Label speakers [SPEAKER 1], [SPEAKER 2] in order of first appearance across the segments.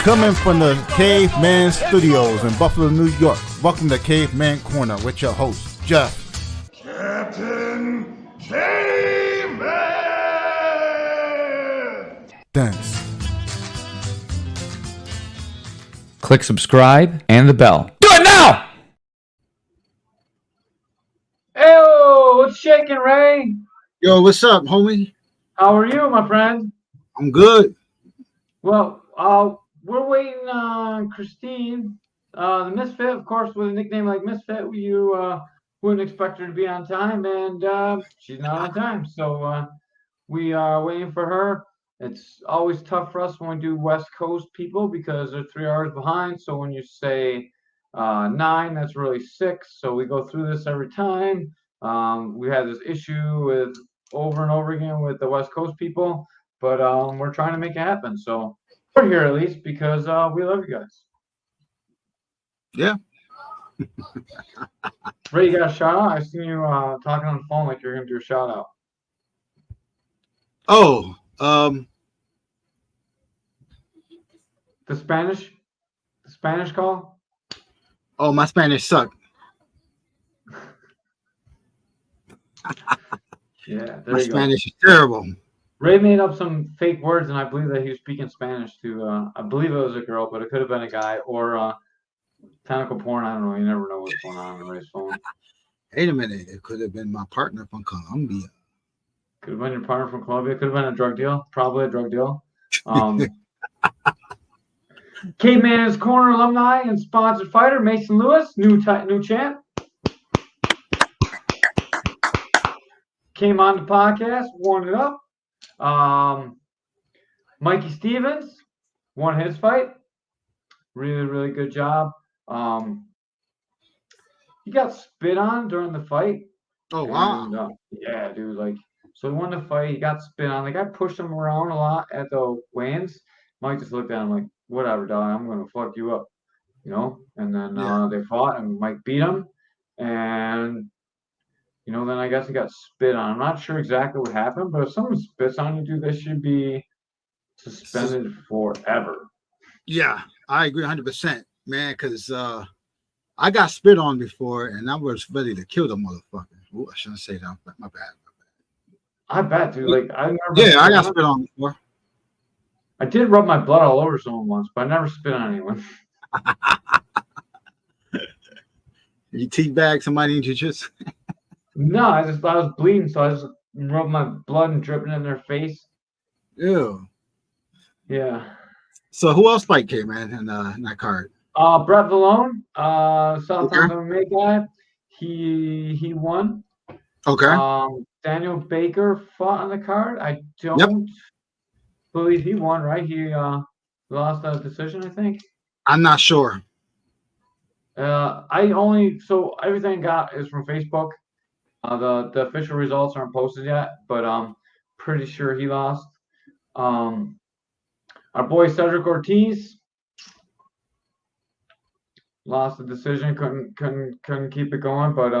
[SPEAKER 1] Coming from the Caveman Studios in Buffalo, New York. Welcome to Caveman Corner with your host, Jeff.
[SPEAKER 2] Captain Caveman!
[SPEAKER 1] Thanks.
[SPEAKER 3] Click subscribe and the bell. Do it now!
[SPEAKER 4] Hey, what's shaking, Ray?
[SPEAKER 5] Yo, what's up, homie?
[SPEAKER 4] How are you, my friend?
[SPEAKER 5] I'm good.
[SPEAKER 4] Well, we're waiting on Christine, the Misfit, of course, with a nickname like Misfit. You wouldn't expect her to be on time, and she's not on time. So we are waiting for her. It's always tough for us when we do West Coast people because they're 3 hours behind. So when you say 9, that's really 6. So we go through this every time. We had this issue with over and over again with the West Coast people, but we're trying to make it happen. So we're here at least because we love you guys.
[SPEAKER 5] Yeah.
[SPEAKER 4] Ray, you got a shout out? I seen you talking on the phone like you're gonna do a shout out.
[SPEAKER 5] Oh,
[SPEAKER 4] The Spanish call?
[SPEAKER 5] oh, my Spanish sucked.
[SPEAKER 4] Yeah, there
[SPEAKER 5] My
[SPEAKER 4] you go.
[SPEAKER 5] Spanish is terrible.
[SPEAKER 4] Ray made up some fake words, and I believe that he was speaking Spanish to, I believe it was a girl, but it could have been a guy or tentacle porn. I don't know. You never know what's going on Ray's phone.
[SPEAKER 5] Wait a minute. It could have been my partner from Colombia.
[SPEAKER 4] Could have been your partner from Colombia. Could have been a drug deal. Probably a drug deal. Caveman's Corner alumni and sponsored fighter Mason Lewis, new champ. Came on the podcast, warmed it up. Mikey Stevens won his fight. Really, really good job. He got spit on during the fight.
[SPEAKER 5] Oh, wow.
[SPEAKER 4] And, yeah, dude. Like, so he won the fight. He got spit on. The guy pushed him around a lot at the weigh-ins. Mike just looked at him like, whatever, dog. I'm going to fuck you up. You know? And then they fought, and Mike beat him. And then I guess he got spit on. I'm not sure exactly what happened, but if someone spits on you, dude, they should be suspended forever.
[SPEAKER 5] Yeah, I agree 100%, man, because I got spit on before, and I was ready to kill the motherfucker. Ooh, I shouldn't say that. My bad.
[SPEAKER 4] I bet, dude. Like, I
[SPEAKER 5] got spit on before.
[SPEAKER 4] I did rub my blood all over someone once, but I never spit on anyone.
[SPEAKER 5] You teabag somebody in jiu-jitsu?
[SPEAKER 4] No, I was bleeding, so I just rubbed my blood and dripping in their face.
[SPEAKER 5] Ew.
[SPEAKER 4] Yeah.
[SPEAKER 5] So who else fight came, man, in that card?
[SPEAKER 4] Brett Vallone, Southampton MMA guy. He won.
[SPEAKER 5] Okay.
[SPEAKER 4] Daniel Baker fought on the card. I don't believe he won, right? He lost a decision, I think.
[SPEAKER 5] I'm not sure.
[SPEAKER 4] So everything I got is from Facebook. The official results aren't posted yet, but I'm pretty sure he lost. Our boy Cedric Ortiz lost the decision. Couldn't keep it going, but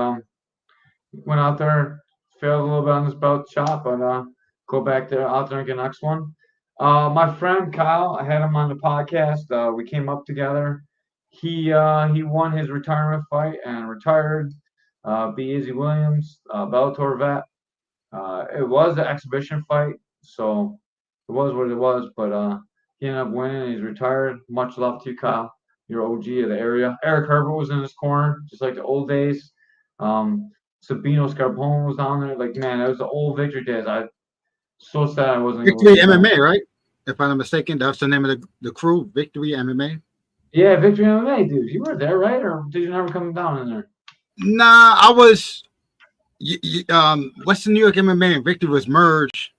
[SPEAKER 4] went out there, failed a little bit on this belt shot, but go back there out there and get the next one. My friend Kyle, I had him on the podcast. We came up together. He won his retirement fight and retired. Beat Izzy Williams, Bellator vet. It was an exhibition fight, so it was what it was. But he ended up winning. And he's retired. Much love to you, Kyle. You're OG of the area. Eric Herbert was in his corner, just like the old days. Sabino Scarpone was down there. Like, man, it was the old Victory days. I so sad I wasn't.
[SPEAKER 5] Victory MMA, right? If I'm not mistaken, that's the name of the crew. Victory MMA.
[SPEAKER 4] Yeah, Victory MMA, dude. You were there, right? Or did you never come down in there?
[SPEAKER 5] Nah, I was. Western New York MMA and Victory was merged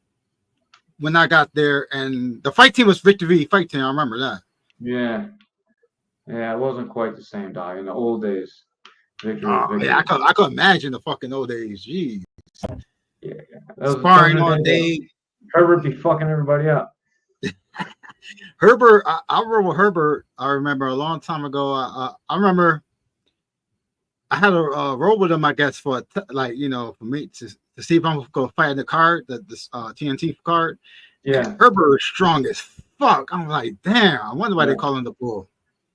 [SPEAKER 5] when I got there, and the fight team was Victory Fight Team. I remember that.
[SPEAKER 4] Yeah, it wasn't quite the same, dog. In the old days, Victory.
[SPEAKER 5] Yeah, I could imagine the fucking old days. Jeez.
[SPEAKER 4] Yeah.
[SPEAKER 5] Sparring all day.
[SPEAKER 4] Herbert be fucking everybody up.
[SPEAKER 5] Herbert, I rode with Herbert. I remember a long time ago. I remember I had a roll with him, I guess, for me to see if I'm going to fight in the card, the TNT card.
[SPEAKER 4] Yeah.
[SPEAKER 5] And Herbert is strong as fuck. I'm like, damn. I wonder why they
[SPEAKER 4] Yeah.
[SPEAKER 5] call him the bull.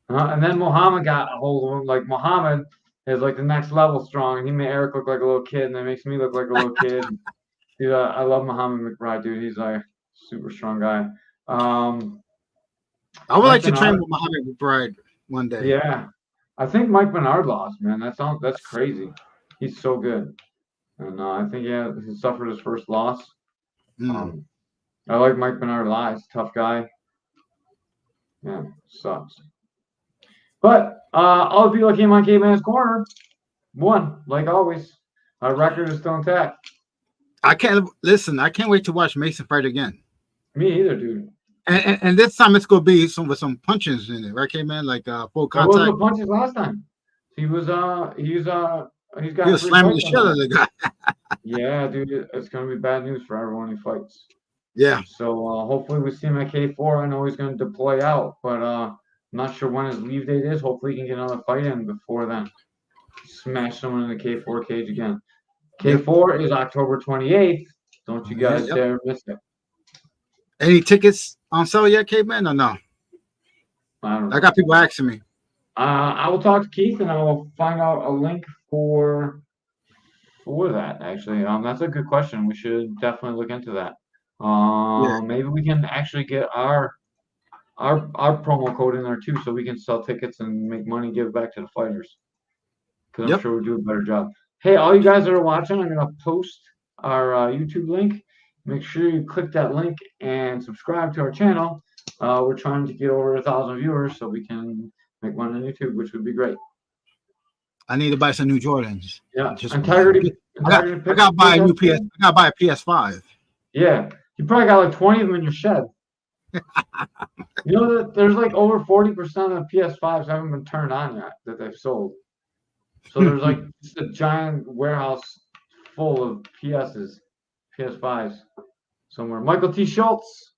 [SPEAKER 4] And then Muhammad got a hold of him. Like Muhammad is like the next level strong. He made Eric look like a little kid, and that makes me look like a little kid. Dude, I love Muhammad McBride, dude. He's like a super strong guy.
[SPEAKER 5] I would like
[SPEAKER 4] Mike
[SPEAKER 5] to train
[SPEAKER 4] Bernard,
[SPEAKER 5] with Muhammad McBride one day.
[SPEAKER 4] yeah. I think Mike Bernard lost, man. That's crazy. He's so good. And I think he suffered his first loss.
[SPEAKER 5] Mm.
[SPEAKER 4] I like Mike Bernard a lot. He's a tough guy. Yeah, sucks. But all the people that came on Caveman's Corner won, like always. Our record is still intact.
[SPEAKER 5] I can't wait to watch Mason fight again.
[SPEAKER 4] Me either, dude.
[SPEAKER 5] And this time it's gonna be with some punches in it, right, man? Like full
[SPEAKER 4] There was no
[SPEAKER 5] contact.
[SPEAKER 4] punches last time. He's got
[SPEAKER 5] He was
[SPEAKER 4] 3
[SPEAKER 5] slamming the
[SPEAKER 4] fights
[SPEAKER 5] shit
[SPEAKER 4] on
[SPEAKER 5] out of
[SPEAKER 4] that.
[SPEAKER 5] the guy.
[SPEAKER 4] Yeah, dude, it's gonna be bad news for everyone who fights.
[SPEAKER 5] Yeah.
[SPEAKER 4] So hopefully we see him at K4. I know he's gonna deploy out, but I'm not sure when his leave date is. Hopefully he can get another fight in before then. Smash someone in the K4 cage again. K4 is October 28th. Don't you guys dare miss it.
[SPEAKER 5] Any tickets on sale yet, Caveman, or no?
[SPEAKER 4] I don't know.
[SPEAKER 5] I got people asking me.
[SPEAKER 4] I will talk to Keith and I will find out a link for that. Actually, that's a good question. We should definitely look into that. Maybe we can actually get our promo code in there too, so we can sell tickets and make money, give it back to the fighters. Because I'm sure we'll do a better job. Hey, all you guys that are watching, I'm gonna post our YouTube link. Make sure you click that link and subscribe to our channel. We're trying to get over 1,000 viewers so we can make money on YouTube, which would be great.
[SPEAKER 5] I need to buy some new Jordans.
[SPEAKER 4] Yeah,
[SPEAKER 5] I gotta buy a new PS. I gotta buy a PS5.
[SPEAKER 4] Yeah, you probably got like 20 of them in your shed. You know that there's like over 40% of PS5s haven't been turned on yet that they've sold. So there's like just a giant warehouse full of PS5s somewhere. Michael T. Schultz,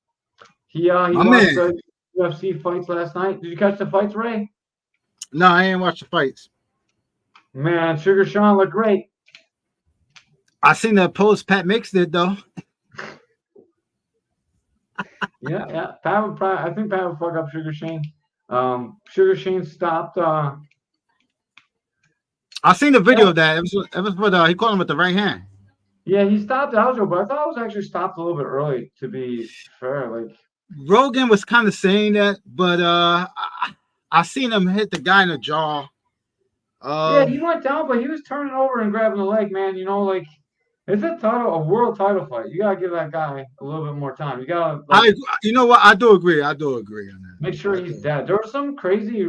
[SPEAKER 4] he watched the UFC fights last night. Did you catch the fights, Ray?
[SPEAKER 5] No, I ain't watched the fights.
[SPEAKER 4] Man, Sugar Sean looked great.
[SPEAKER 5] I seen that post Pat Mix did though.
[SPEAKER 4] Yeah. I think Pat would fuck up Sugar Shane. Sugar Shane stopped.
[SPEAKER 5] I seen the video of that. It was with he caught him with the right hand.
[SPEAKER 4] Yeah, he stopped Aljo, but I thought it was actually stopped a little bit early. To be fair, like
[SPEAKER 5] Rogan was kind of saying that, but I seen him hit the guy in the jaw.
[SPEAKER 4] Yeah, he went down, but he was turning over and grabbing the leg, man. You know, like it's a world title fight. You gotta give that guy a little bit more time. You gotta.
[SPEAKER 5] You know what? I do agree on that.
[SPEAKER 4] Make sure he's dead. There was some crazy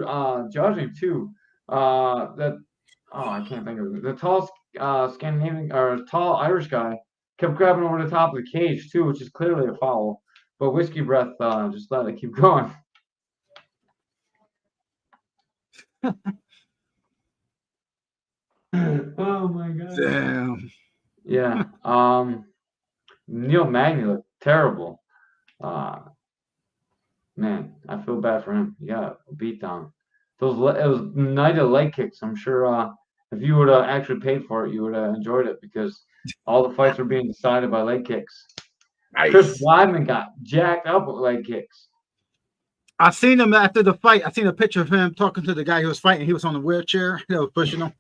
[SPEAKER 4] judging too. I can't think of it. The tall Scandinavian or tall Irish guy kept grabbing over the top of the cage too, which is clearly a foul. But Whiskey Breath just let it keep going. Oh my god.
[SPEAKER 5] Damn.
[SPEAKER 4] Yeah. Neil Magny looked terrible. Man, I feel bad for him. He got a beat down. It was night of leg kicks. I'm sure if you would have actually paid for it, you would have enjoyed it because all the fights were being decided by leg kicks. Nice. Chris Weidman got jacked up with leg kicks.
[SPEAKER 5] I seen him after the fight. I seen a picture of him talking to the guy who was fighting. He was on the wheelchair. He was pushing him.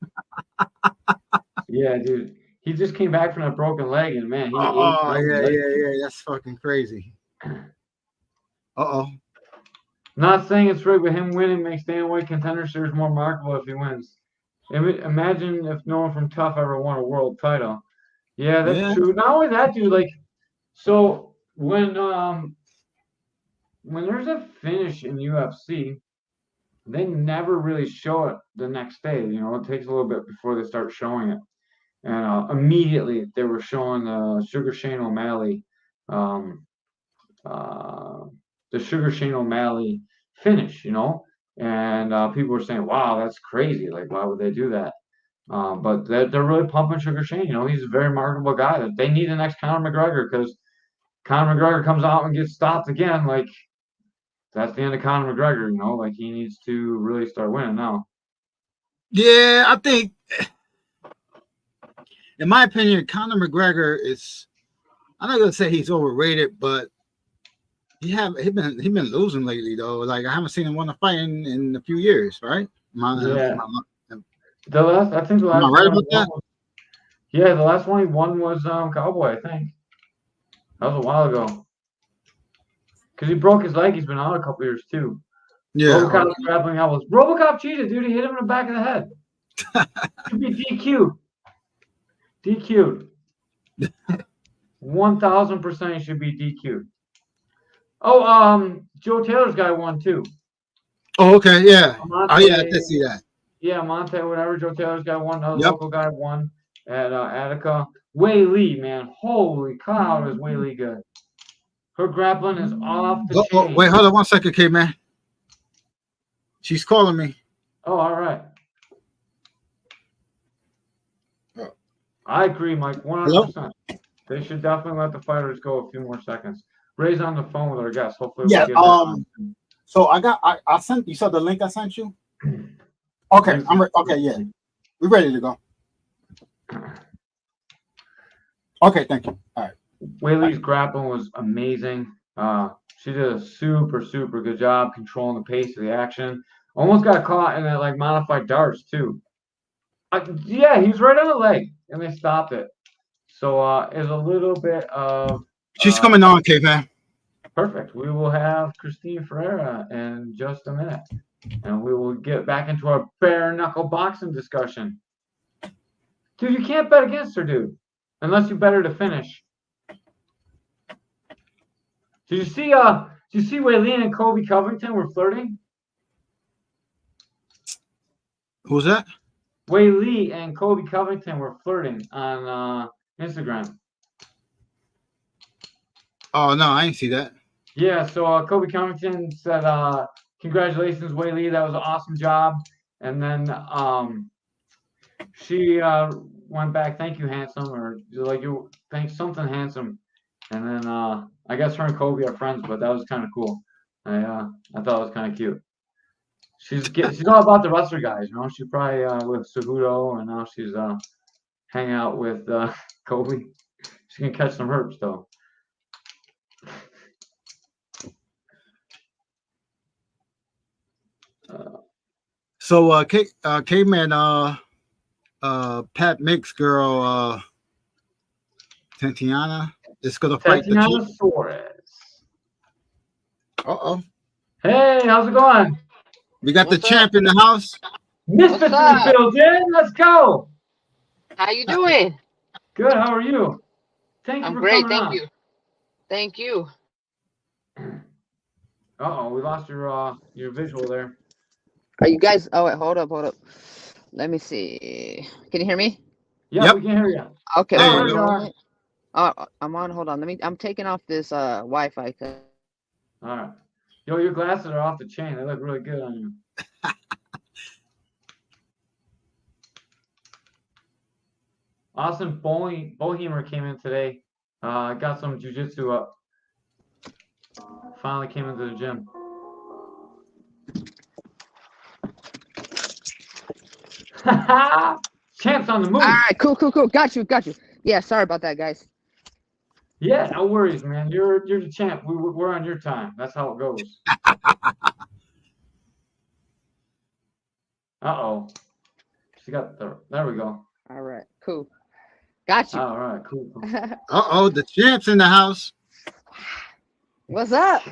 [SPEAKER 4] Yeah, dude. He just came back from that broken leg, and man,
[SPEAKER 5] yeah. That's fucking crazy.
[SPEAKER 4] Not saying it's rigged, but him winning makes the Weight Contender Series more remarkable if he wins. Imagine if no one from Tough ever won a world title. Yeah, that's true. Not only that, dude. Like, so when there's a finish in UFC, they never really show it the next day. You know, it takes a little bit before they start showing it. And immediately they were showing Sugar Shane O'Malley, the Sugar Shane O'Malley finish, you know, and people were saying, "Wow, that's crazy! Like, why would they do that?" But they're really pumping Sugar Shane. You know, he's a very remarkable guy. That they need the next Conor McGregor because Conor McGregor comes out and gets stopped again. Like, that's the end of Conor McGregor. You know, like he needs to really start winning now.
[SPEAKER 5] Yeah, I think, in my opinion, Conor McGregor is. I'm not gonna say he's overrated, but he been losing lately though. Like I haven't seen him win a fight in a few years, right?
[SPEAKER 4] Yeah.
[SPEAKER 5] Am
[SPEAKER 4] I think the
[SPEAKER 5] I
[SPEAKER 4] last
[SPEAKER 5] right
[SPEAKER 4] one
[SPEAKER 5] about that?
[SPEAKER 4] yeah, the last one he won was Cowboy, I think. That was a while ago. Because he broke his leg, he's been out a couple years too.
[SPEAKER 5] Yeah.
[SPEAKER 4] RoboCop's grappling elbows. RoboCop cheated, dude. He hit him in the back of the head. Should be DQ'd. DQ'd. 1000% he should be DQ'd. Oh, Joe Taylor's guy won too.
[SPEAKER 5] Oh, okay, yeah.
[SPEAKER 4] Monte,
[SPEAKER 5] Oh, yeah, I did see that.
[SPEAKER 4] Yeah, Monte, whatever. Joe Taylor's guy won. Another
[SPEAKER 5] Yep.
[SPEAKER 4] local guy won at Attica. Wei Lee, man. Holy cow, is Wei Lee good. Her grappling is off the chain.
[SPEAKER 5] Wait, hold on 1 second, Caveman. She's calling me.
[SPEAKER 4] Oh, all right.
[SPEAKER 5] Oh.
[SPEAKER 4] I agree, Mike, 100%. They should definitely let the fighters go a few more seconds. Ray's on the phone with our guest. Hopefully,
[SPEAKER 5] Yeah.
[SPEAKER 4] we'll get her on.
[SPEAKER 5] So I sent you. Saw the link I sent you. Okay, okay, yeah, we're ready to go. Okay, thank you. All right.
[SPEAKER 4] Wei Lee's grappling was amazing. She did a super, super good job controlling the pace of the action. Almost got caught in that like modified darts too. Yeah, he was right on the leg, and they stopped it. So it's a little bit of.
[SPEAKER 5] She's coming on, Caveman.
[SPEAKER 4] Perfect. We will have Christine Ferreira in just a minute, and we will get back into our bare knuckle boxing discussion. Dude, you can't bet against her, dude, unless you bet her to finish. Did you see? Did you see Waylene and Kobe Covington were flirting?
[SPEAKER 5] Who's that?
[SPEAKER 4] Wei Lee and Kobe Covington were flirting on Instagram.
[SPEAKER 5] Oh no, I didn't see that.
[SPEAKER 4] Yeah, so Kobe Covington said, "Congratulations, Wei Lee. That was an awesome job." And then she went back, "Thank you, handsome," or like you thanks something handsome. And then I guess her and Kobe are friends, but that was kind of cool. I thought it was kind of cute. She's all about the wrestler guys, you know. She probably with Cejudo, and now she's hanging out with Kobe. She can catch some herbs though.
[SPEAKER 5] So Caveman, Pat Mick's girl, Tatiana is gonna fight
[SPEAKER 4] Tatiana Suarez.
[SPEAKER 5] Uh-oh.
[SPEAKER 4] Hey, how's it going?
[SPEAKER 5] We got
[SPEAKER 6] What's
[SPEAKER 5] the champ
[SPEAKER 6] up?
[SPEAKER 5] in the house.
[SPEAKER 4] Misfits in the
[SPEAKER 6] up?
[SPEAKER 4] building. Let's go.
[SPEAKER 6] How you doing?
[SPEAKER 4] Good. How are you? Thank you
[SPEAKER 6] I'm
[SPEAKER 4] for
[SPEAKER 6] great,
[SPEAKER 4] coming
[SPEAKER 6] thank
[SPEAKER 4] on.
[SPEAKER 6] you. Thank you.
[SPEAKER 4] Uh-oh, we lost your visual there.
[SPEAKER 6] Are you guys? Oh wait, hold up. Let me see. Can you hear me?
[SPEAKER 4] Yeah,
[SPEAKER 5] Yep.
[SPEAKER 4] we can hear you.
[SPEAKER 6] Okay.
[SPEAKER 5] There
[SPEAKER 6] one
[SPEAKER 5] you go.
[SPEAKER 6] moment. I'm on. Hold on. I'm taking off this Wi-Fi.
[SPEAKER 4] All right. Yo, your glasses are off the chain. They look really good on you. Austin Bohemer came in today. Got some jiu-jitsu up. Finally came into the gym. Champ's on the move.
[SPEAKER 6] All right. Cool. Got you. Yeah. Sorry about that, guys.
[SPEAKER 4] Yeah, no worries, man. You're the champ. We're on your time. That's how it goes. Uh-oh. She got there we go.
[SPEAKER 6] All right. Cool. Got you.
[SPEAKER 4] All right, cool.
[SPEAKER 5] Uh-oh, the champ's in the house.
[SPEAKER 6] What's up?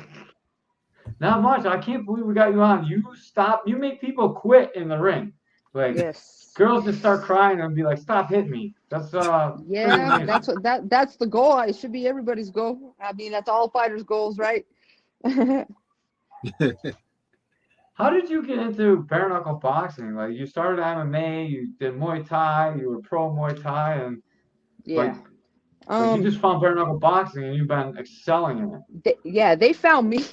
[SPEAKER 4] Not much. I can't believe we got you on. You make people quit in the ring. Like
[SPEAKER 6] Yes.
[SPEAKER 4] girls just start crying and be like, "Stop hitting me." That's
[SPEAKER 6] Yeah. That's the goal. It should be everybody's goal. I mean, that's all fighters' goals, right?
[SPEAKER 4] How did you get into bare knuckle boxing? Like you started MMA, you did Muay Thai, you were pro Muay Thai, and
[SPEAKER 6] Yeah.
[SPEAKER 4] like you just found bare knuckle boxing and you've been excelling in it.
[SPEAKER 6] They found me.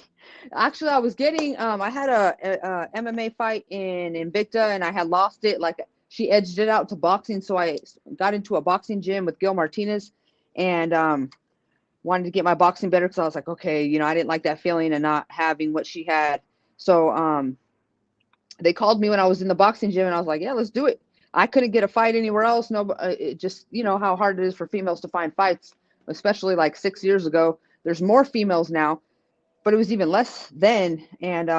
[SPEAKER 6] Actually, I was getting I had a MMA fight in Invicta, and I had lost it. Like she edged it out to boxing, so I got into a boxing gym with Gil Martinez, and wanted to get my boxing better because I was like, okay, you know, I didn't like that feeling of not having what she had. So they called me when I was in the boxing gym, and I was like, yeah, let's do it. I couldn't get a fight anywhere else. No, it just, you know how hard it is for females to find fights, especially like 6 years ago. There's more females now, but it was even less then. And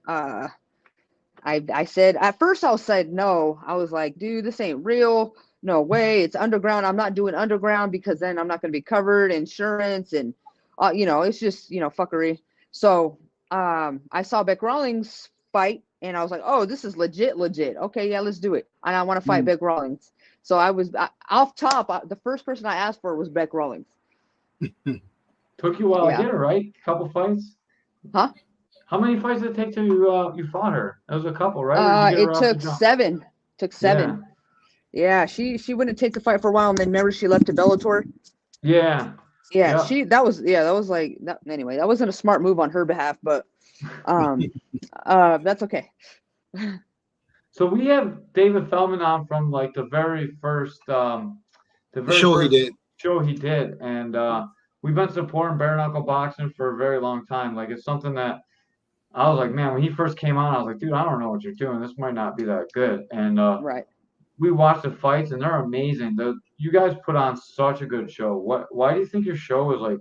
[SPEAKER 6] I said at first I said no. I was like, dude, this ain't real. No way. It's underground. I'm not doing underground because then I'm not going to be covered, insurance, and it's just fuckery. So I saw Beck Rawlings fight, and I was like, oh, this is legit. Okay, yeah, let's do it. And I want to fight Beck Rawlings. So I was off top. The first person I asked for was Beck Rawlings.
[SPEAKER 4] Took you a while to get her, right? A couple fights.
[SPEAKER 6] Huh?
[SPEAKER 4] How many fights did it take till you fought her? It was a couple, right?
[SPEAKER 6] It took 7. Took 7. Yeah, she wouldn't take the fight for a while, and then remember she left to Bellator.
[SPEAKER 4] Yeah.
[SPEAKER 6] Yeah, that was like that, anyway. That wasn't a smart move on her behalf, but that's okay.
[SPEAKER 4] So we have David Feldman on from like the very first
[SPEAKER 5] show he did,
[SPEAKER 4] and we've been supporting bare knuckle boxing for a very long time. Like it's something that I was like, man, when he first came on, I was like, dude, I don't know what you're doing. This might not be that good. And
[SPEAKER 6] right.
[SPEAKER 4] We watched the fights, and they're amazing. You guys put on such a good show. Why do you think your show is like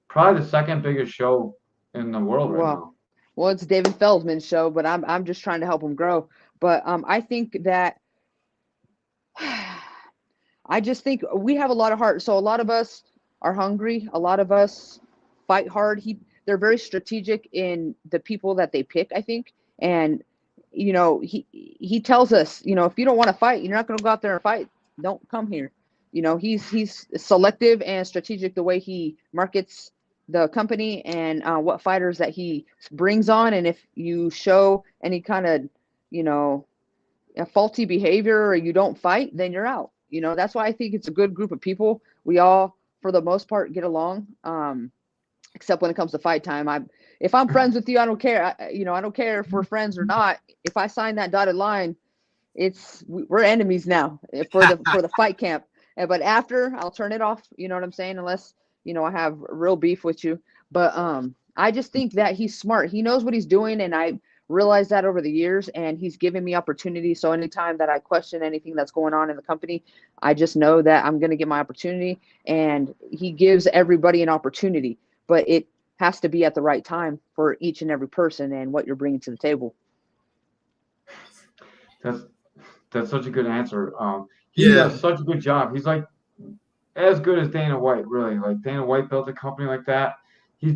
[SPEAKER 4] probably the second biggest show in the world right now?
[SPEAKER 6] Well, it's David Feldman's show, but I'm just trying to help him grow. But I think that I just think we have a lot of heart. So a lot of us are hungry. A lot of us fight hard. They're very strategic in the people that they pick, I think. And he tells us, if you don't want to fight, you're not going to go out there and fight. Don't come here. He's selective and strategic the way he markets the company and what fighters that he brings on. And if you show any kind of, a faulty behavior or you don't fight, then you're out. That's why I think it's a good group of people. We all, for the most part, get along. Except when it comes to fight time. If I'm friends with you, I don't care. I don't care if we're friends or not. If I sign that dotted line, we're enemies now for the fight camp. But after, I'll turn it off. You know what I'm saying? Unless I have real beef with you. But I just think that he's smart. He knows what he's doing, and I realized that over the years. And he's given me opportunity. So anytime that I question anything that's going on in the company, I just know that I'm going to get my opportunity. And he gives everybody an opportunity. But it has to be at the right time for each and every person and what you're bringing to the table.
[SPEAKER 4] That's such a good answer. He does such a good job. He's like as good as Dana White, really. Like Dana White built a company like that. He's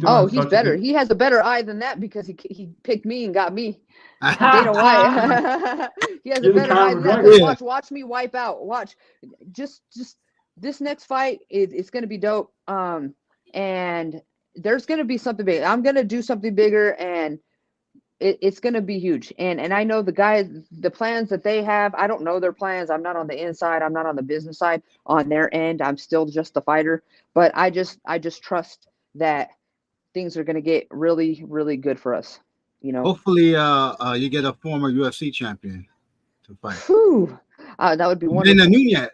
[SPEAKER 6] better. He has a better eye than that because he picked me and got me. Dana White. He has a better eye than that. Watch me wipe out. Watch. Just this next fight, it's going to be dope. And there's going to be something big. I'm going to do something bigger, and it's going to be huge. And I know the guys, the plans that they have, I don't know their plans. I'm not on the inside. I'm not on the business side. On their end, I'm still just the fighter. But I just trust that things are going to get really, really good for us.
[SPEAKER 5] Hopefully, you get a former UFC champion to fight.
[SPEAKER 6] Whew. That would be wonderful.
[SPEAKER 5] Nina Nunez.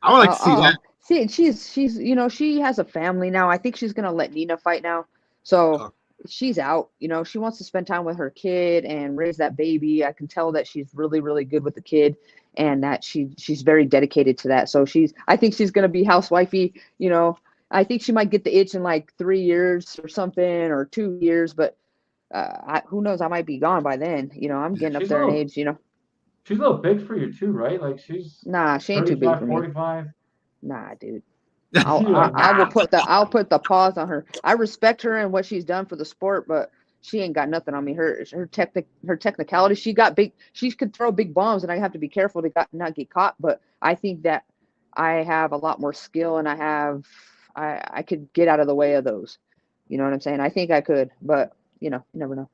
[SPEAKER 5] I would like to see that.
[SPEAKER 6] See, she's she has a family now. I think she's gonna let Nina fight now. So she's out. She wants to spend time with her kid and raise that baby. I can tell that she's really, really good with the kid, and that she's very dedicated to that. So I think she's gonna be housewifey. I think she might get the itch in like 3 years or something, or 2 years. But who knows? I might be gone by then. I'm getting up there in age. She's
[SPEAKER 4] a little big for you too, right? Like
[SPEAKER 6] she ain't too big for
[SPEAKER 4] 45.
[SPEAKER 6] Me. Nah, dude. I'll put the pause on her. I respect her and what she's done for the sport, but she ain't got nothing on me. Her technicality. She got big. She could throw big bombs, and I have to be careful to not get caught. But I think that I have a lot more skill, and I could get out of the way of those. You know what I'm saying? I think I could, but you never know.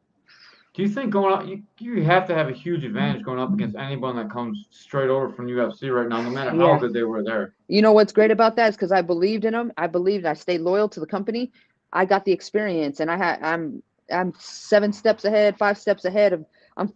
[SPEAKER 4] Do you think going up, you have to have a huge advantage going up against anyone that comes straight over from UFC right now, no matter how good they were there?
[SPEAKER 6] You know what's great about that is because I believed in them. I stayed loyal to the company. I got the experience, and I'm 7 steps ahead, 5 steps ahead of. I'm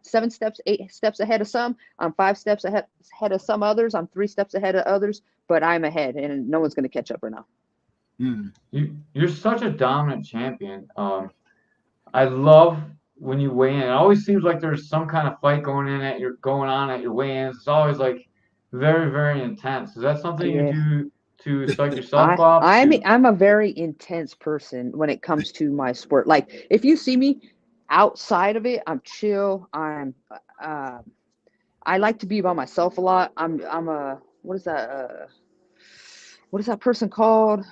[SPEAKER 6] 7 steps, 8 steps ahead of some. I'm 5 steps ahead of some others. I'm 3 steps ahead of others, but I'm ahead, and no one's going to catch up right now.
[SPEAKER 4] You're such a dominant champion. I love when you weigh in. It always seems like there's some kind of fight going on at your weigh-ins. It's always like very, very intense. Is that something you do to psych yourself up?
[SPEAKER 6] I'm a very intense person when it comes to my sport. Like if you see me outside of it, I'm chill. Uh, I like to be by myself a lot. I'm a what is that? What is that person called?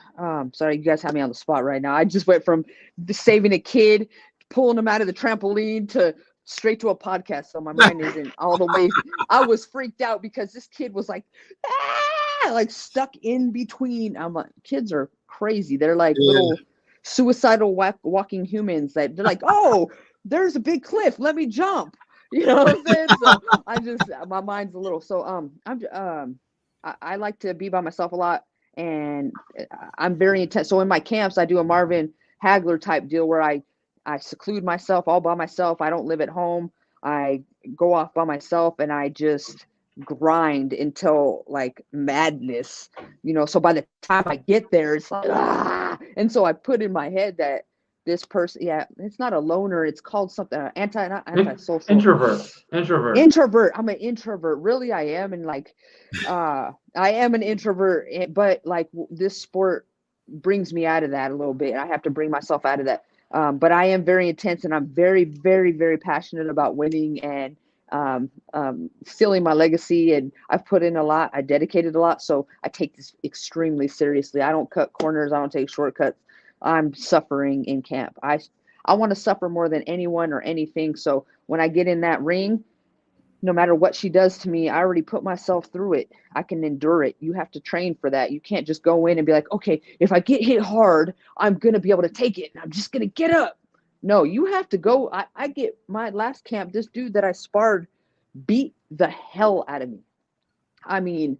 [SPEAKER 6] Sorry, you guys have me on the spot right now. I just went from saving a kid, pulling him out of the trampoline to straight to a podcast. So my mind isn't all the way. I was freaked out because this kid was like, like stuck in between. I'm like, kids are crazy. They're like little suicidal walking humans that they're like, oh, there's a big cliff. Let me jump. You know what I'm saying? So my mind's a little. So I like to be by myself a lot. And I'm very intense. So in my camps, I do a Marvin Hagler type deal where I seclude myself all by myself. I don't live at home. I go off by myself and I just grind until like madness, so by the time I get there, it's like, and so I put in my head that this person, it's not a loner. It's called something not antisocial. Introvert. I'm an introvert. Really, I am. And like, I am an introvert, but like this sport brings me out of that a little bit. I have to bring myself out of that. But I am very intense and I'm very, very, very passionate about winning and sealing my legacy. And I've put in a lot. I dedicated a lot. So I take this extremely seriously. I don't cut corners. I don't take shortcuts. I'm suffering in camp. I want to suffer more than anyone or anything. So when I get in that ring, no matter what she does to me, I already put myself through it. I can endure it. You have to train for that. You can't just go in and be like, okay, if I get hit hard, I'm going to be able to take it. And I'm just going to get up. No, you have to go. I get my last camp, this dude that I sparred beat the hell out of me. I mean,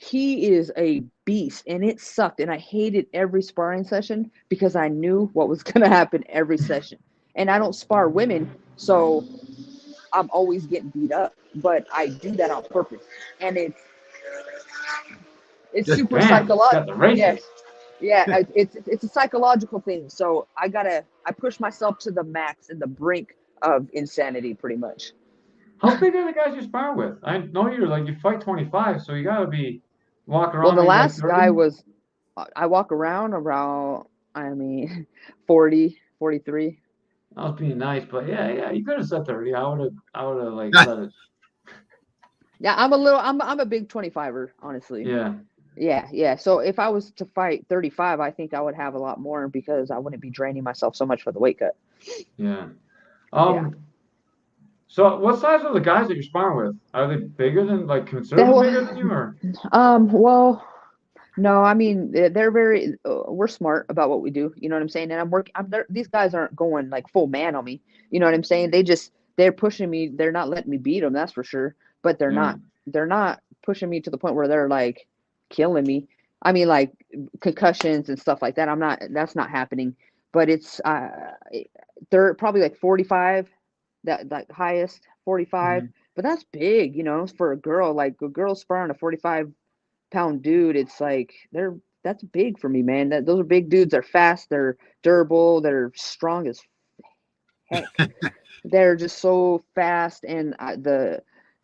[SPEAKER 6] he is a beast and it sucked. And I hated every sparring session because I knew what was going to happen every session. And I don't spar women. So I'm always getting beat up, but I do that on purpose. And it's super psychological. Yeah, it's a psychological thing. So I push myself to the max and the brink of insanity pretty much.
[SPEAKER 4] How big are the guys you spar with? I know you fight 25, so you gotta be walking around.
[SPEAKER 6] Well, the last
[SPEAKER 4] like
[SPEAKER 6] guy was, I walk around, 40, 43.
[SPEAKER 4] I was being nice, but yeah, you could have said 30. I would have like let it.
[SPEAKER 6] Yeah, I'm a big 25er, honestly. Yeah. So if I was to fight 35, I think I would have a lot more because I wouldn't be draining myself so much for the weight cut.
[SPEAKER 4] Yeah. So what size are the guys that you're sparring with? Are they bigger than considerably bigger than you or?
[SPEAKER 6] Well, no, I mean they're very. We're smart about what we do. You know what I'm saying? And these guys aren't going like full man on me. You know what I'm saying? They're pushing me. They're not letting me beat them. That's for sure. But they're not pushing me to the point where they're like killing me. I mean, like concussions and stuff like that. That's not happening. But it's they're probably like 45. That like highest 45. But that's big, for a girl. Like a girl sparring a 45-pound dude, it's like that's big for me, man. Those are big dudes. They're fast, they're durable, they're strong as heck. They're just so fast, and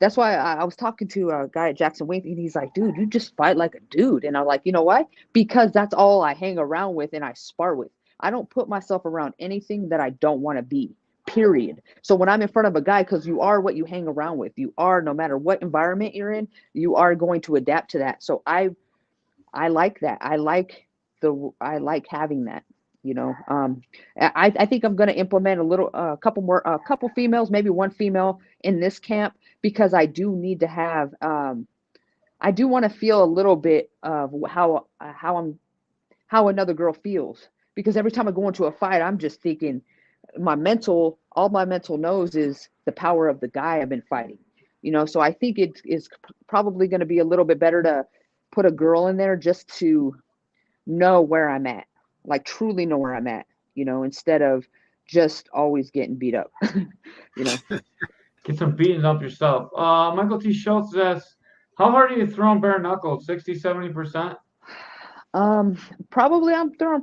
[SPEAKER 6] that's why I was talking to a guy at Jackson Wink, and he's like, dude, you just fight like a dude. And I'm like, you know why? Because that's all I hang around with and I spar with. I don't put myself around anything that I don't want to be. Period. So when I'm in front of a guy, because you are what you hang around with, you are, no matter what environment you're in, you are going to adapt to that. So I like that. I like having that. I think I'm going to implement a couple females, maybe one female in this camp because I do need to have. I do want to feel a little bit of how another girl feels, because every time I go into a fight, I'm just thinking. All my mental knows is the power of the guy I've been fighting, so I think it is probably going to be a little bit better to put a girl in there just to know where I'm at, like truly know where I'm at, instead of just always getting beat up.
[SPEAKER 4] Get some beating up yourself. Michael T. Schultz says, how hard are you throwing bare knuckles? 60, 70%?
[SPEAKER 6] Probably I'm throwing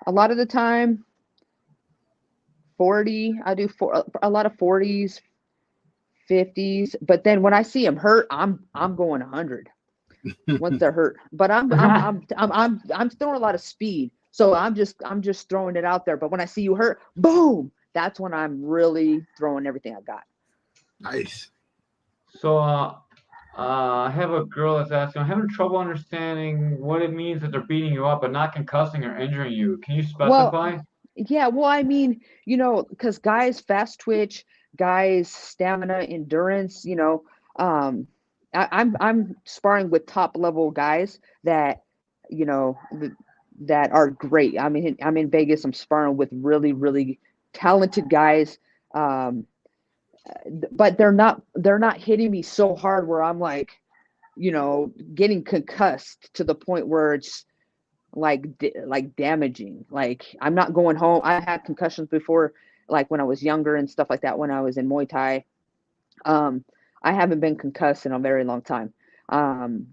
[SPEAKER 6] a lot of the time 40. I do a lot of 40s, 50s, but then when I see him hurt, I'm going 100. once they're hurt. But I'm throwing a lot of speed, so I'm just throwing it out there. But when I see you hurt, boom, that's when I'm really throwing everything I got.
[SPEAKER 5] Nice.
[SPEAKER 4] So I have a girl that's asking, I'm having trouble understanding what it means that they're beating you up but not concussing or injuring you. Can you
[SPEAKER 6] Well,
[SPEAKER 4] specify?
[SPEAKER 6] yeah, well, I mean, because guys fast twitch, guys stamina, endurance, I'm sparring with top level guys that, you know, that are great. I mean, I'm in Vegas. I'm sparring with really, really talented guys, but they're not hitting me so hard where I'm like, getting concussed to the point where it's like damaging. Like I'm not going home. I had concussions before, like when I was younger and stuff like that. When I was in Muay Thai, I haven't been concussed in a very long time. Um,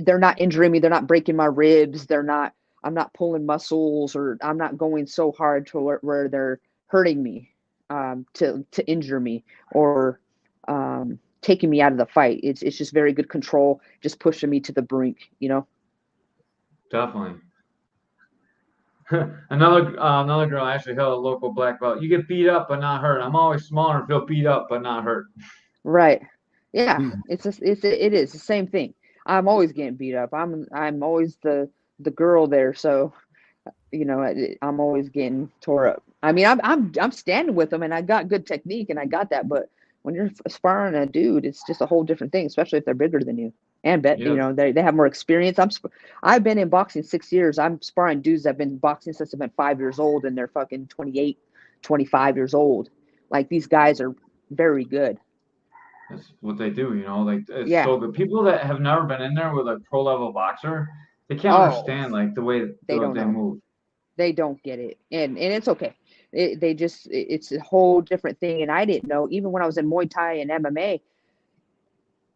[SPEAKER 6] they're not injuring me. They're not breaking my ribs. I'm not pulling muscles, or I'm not going so hard to where they're hurting me, to injure me, or taking me out of the fight. It's just very good control, just pushing me to the brink.
[SPEAKER 4] Definitely. Another girl actually held a local black belt. You get beat up but not hurt. I'm always smaller and feel beat up but not hurt.
[SPEAKER 6] Right. Yeah.
[SPEAKER 5] Hmm.
[SPEAKER 6] It is the same thing. I'm always getting beat up. I'm always the girl there. So, I'm always getting tore up. I mean, I'm standing with them and I got good technique and I got that. But when you're sparring a dude, it's just a whole different thing, especially if they're bigger than you and
[SPEAKER 4] Yep.
[SPEAKER 6] they have more experience. I've been in boxing 6 years. I'm sparring dudes that have been boxing since I've been 5 years old and they're fucking 28, 25 years old. Like these guys are very good.
[SPEAKER 4] That's what they do, like it's
[SPEAKER 6] Yeah.
[SPEAKER 4] so good. People that have never been in there with a pro level boxer, they can't
[SPEAKER 6] Oh,
[SPEAKER 4] understand like the way
[SPEAKER 6] they don't
[SPEAKER 4] they
[SPEAKER 6] know.
[SPEAKER 4] move.
[SPEAKER 6] They don't get it, and it's okay. It's a whole different thing, and I didn't know. Even when I was in Muay Thai and MMA,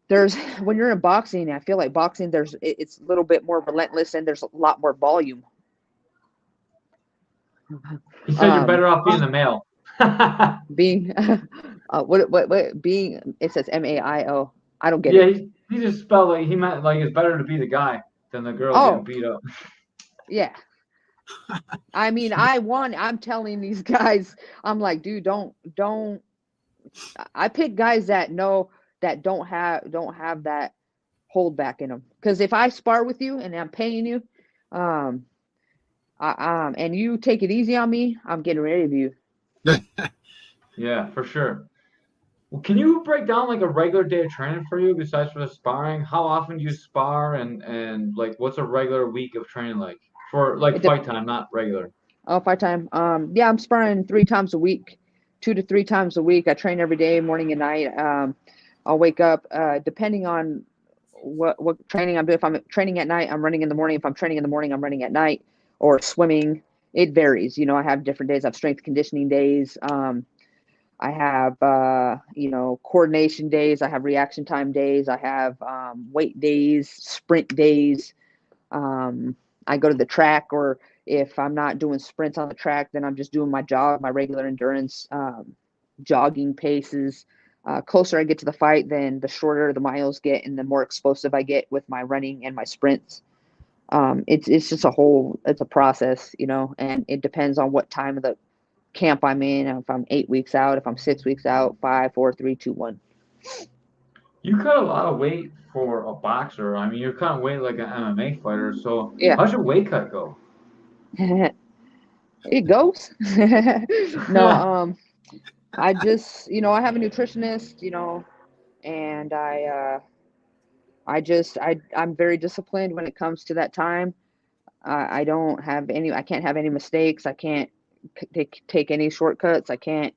[SPEAKER 6] there's when you're in boxing, I feel like boxing it's a little bit more relentless and there's a lot more volume.
[SPEAKER 4] He said you're
[SPEAKER 6] Um,
[SPEAKER 4] better off being the male.
[SPEAKER 6] being what being it says MAIO. I don't get
[SPEAKER 4] Yeah,
[SPEAKER 6] it.
[SPEAKER 4] he just spelled like he meant like it's better to be the guy than the girl getting
[SPEAKER 6] Oh,
[SPEAKER 4] beat up.
[SPEAKER 6] yeah. I mean, I'm telling these guys, I'm like, dude, don't. I pick guys that don't have that hold back in them. Because if I spar with you and I'm paying you, um, and you take it easy on me, I'm getting rid of you.
[SPEAKER 4] Yeah, for sure. Well, can you break down like a regular day of training for you besides for the sparring? How often do you spar and like what's a regular week of training like for like
[SPEAKER 6] It de-
[SPEAKER 4] fight time, not regular?
[SPEAKER 6] oh, fight time. Yeah, I'm sparring 3 times a week, 2 to 3 times a week. I train every day, morning and night. I'll wake up, depending on what training I'm doing. If I'm training at night, I'm running in the morning. If I'm training in the morning, I'm running at night or swimming. It varies. I have different days. I have strength conditioning days. I have, coordination days. I have reaction time days. I have weight days, sprint days. I go to the track, or if I'm not doing sprints on the track, then I'm just doing my regular endurance, jogging paces. Closer I get to the fight, then the shorter the miles get and the more explosive I get with my running and my sprints. It's just it's a process, and it depends on what time of the camp I'm in. If I'm 8 weeks out, if I'm 6 weeks out, 5, 4, 3, 2, 1.
[SPEAKER 4] You cut a lot of weight for a boxer. I mean, you're cutting weight like an MMA fighter. So
[SPEAKER 6] Yeah.
[SPEAKER 4] how's your weight cut go?
[SPEAKER 6] It goes. No, I just, I have a nutritionist, and I'm very disciplined when it comes to that time. I can't have any mistakes. I can't take any shortcuts. I can't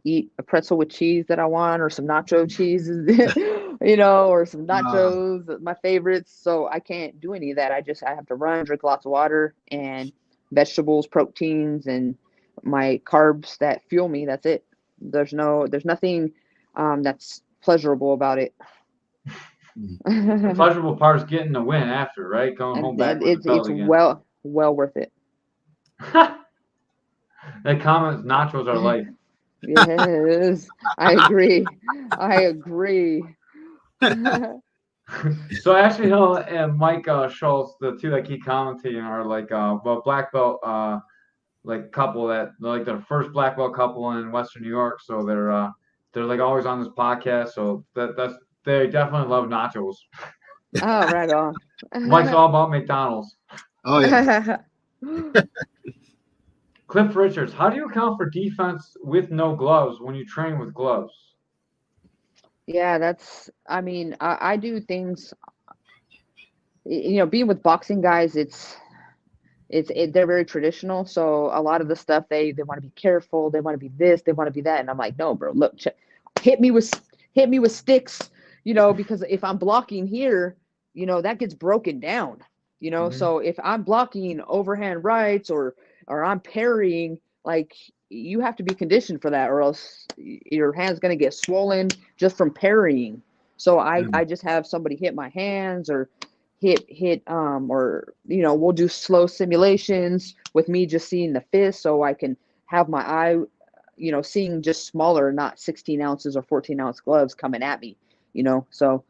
[SPEAKER 6] eat a pretzel with cheese that I want, or some nacho cheese, or some
[SPEAKER 5] Uh,
[SPEAKER 6] nachos, my favorites. So I can't do any of that. I have to run, drink lots of water and vegetables, proteins, and my carbs that fuel me. That's it. There's nothing that's pleasurable about it.
[SPEAKER 4] The
[SPEAKER 6] And
[SPEAKER 4] pleasurable part is getting the win after, right? Going home back with the
[SPEAKER 6] it's
[SPEAKER 4] belt again.
[SPEAKER 6] well worth it.
[SPEAKER 4] That comment, nachos are life.
[SPEAKER 6] Yes, I agree. I agree.
[SPEAKER 4] So Ashley Hill and Mike Schultz, the two that keep commentating, are like black belt like couple that like the first black belt couple in Western New York. So they're like always on this podcast. So that's they definitely love nachos.
[SPEAKER 6] Oh, right on.
[SPEAKER 4] Mike's all about McDonald's.
[SPEAKER 5] Oh yeah.
[SPEAKER 4] Cliff Richards, how do you account for defense with no gloves when you train with gloves?
[SPEAKER 6] Yeah, I mean, I do things, being with boxing guys, they're very traditional. So a lot of the stuff they want to be careful, they want to be this, they want to be that. And I'm like, no, bro, look, hit me with sticks, because if I'm blocking here, that gets broken down,
[SPEAKER 4] Mhm.
[SPEAKER 6] So if I'm blocking overhand rights or I'm parrying, like you have to be conditioned for that, or else your hand's going to get swollen just from parrying. So I just have somebody hit my hands or hit or we'll do slow simulations with me just seeing the fist, so I can have my eye seeing just smaller, not 16 ounces or 14-ounce gloves coming at me, so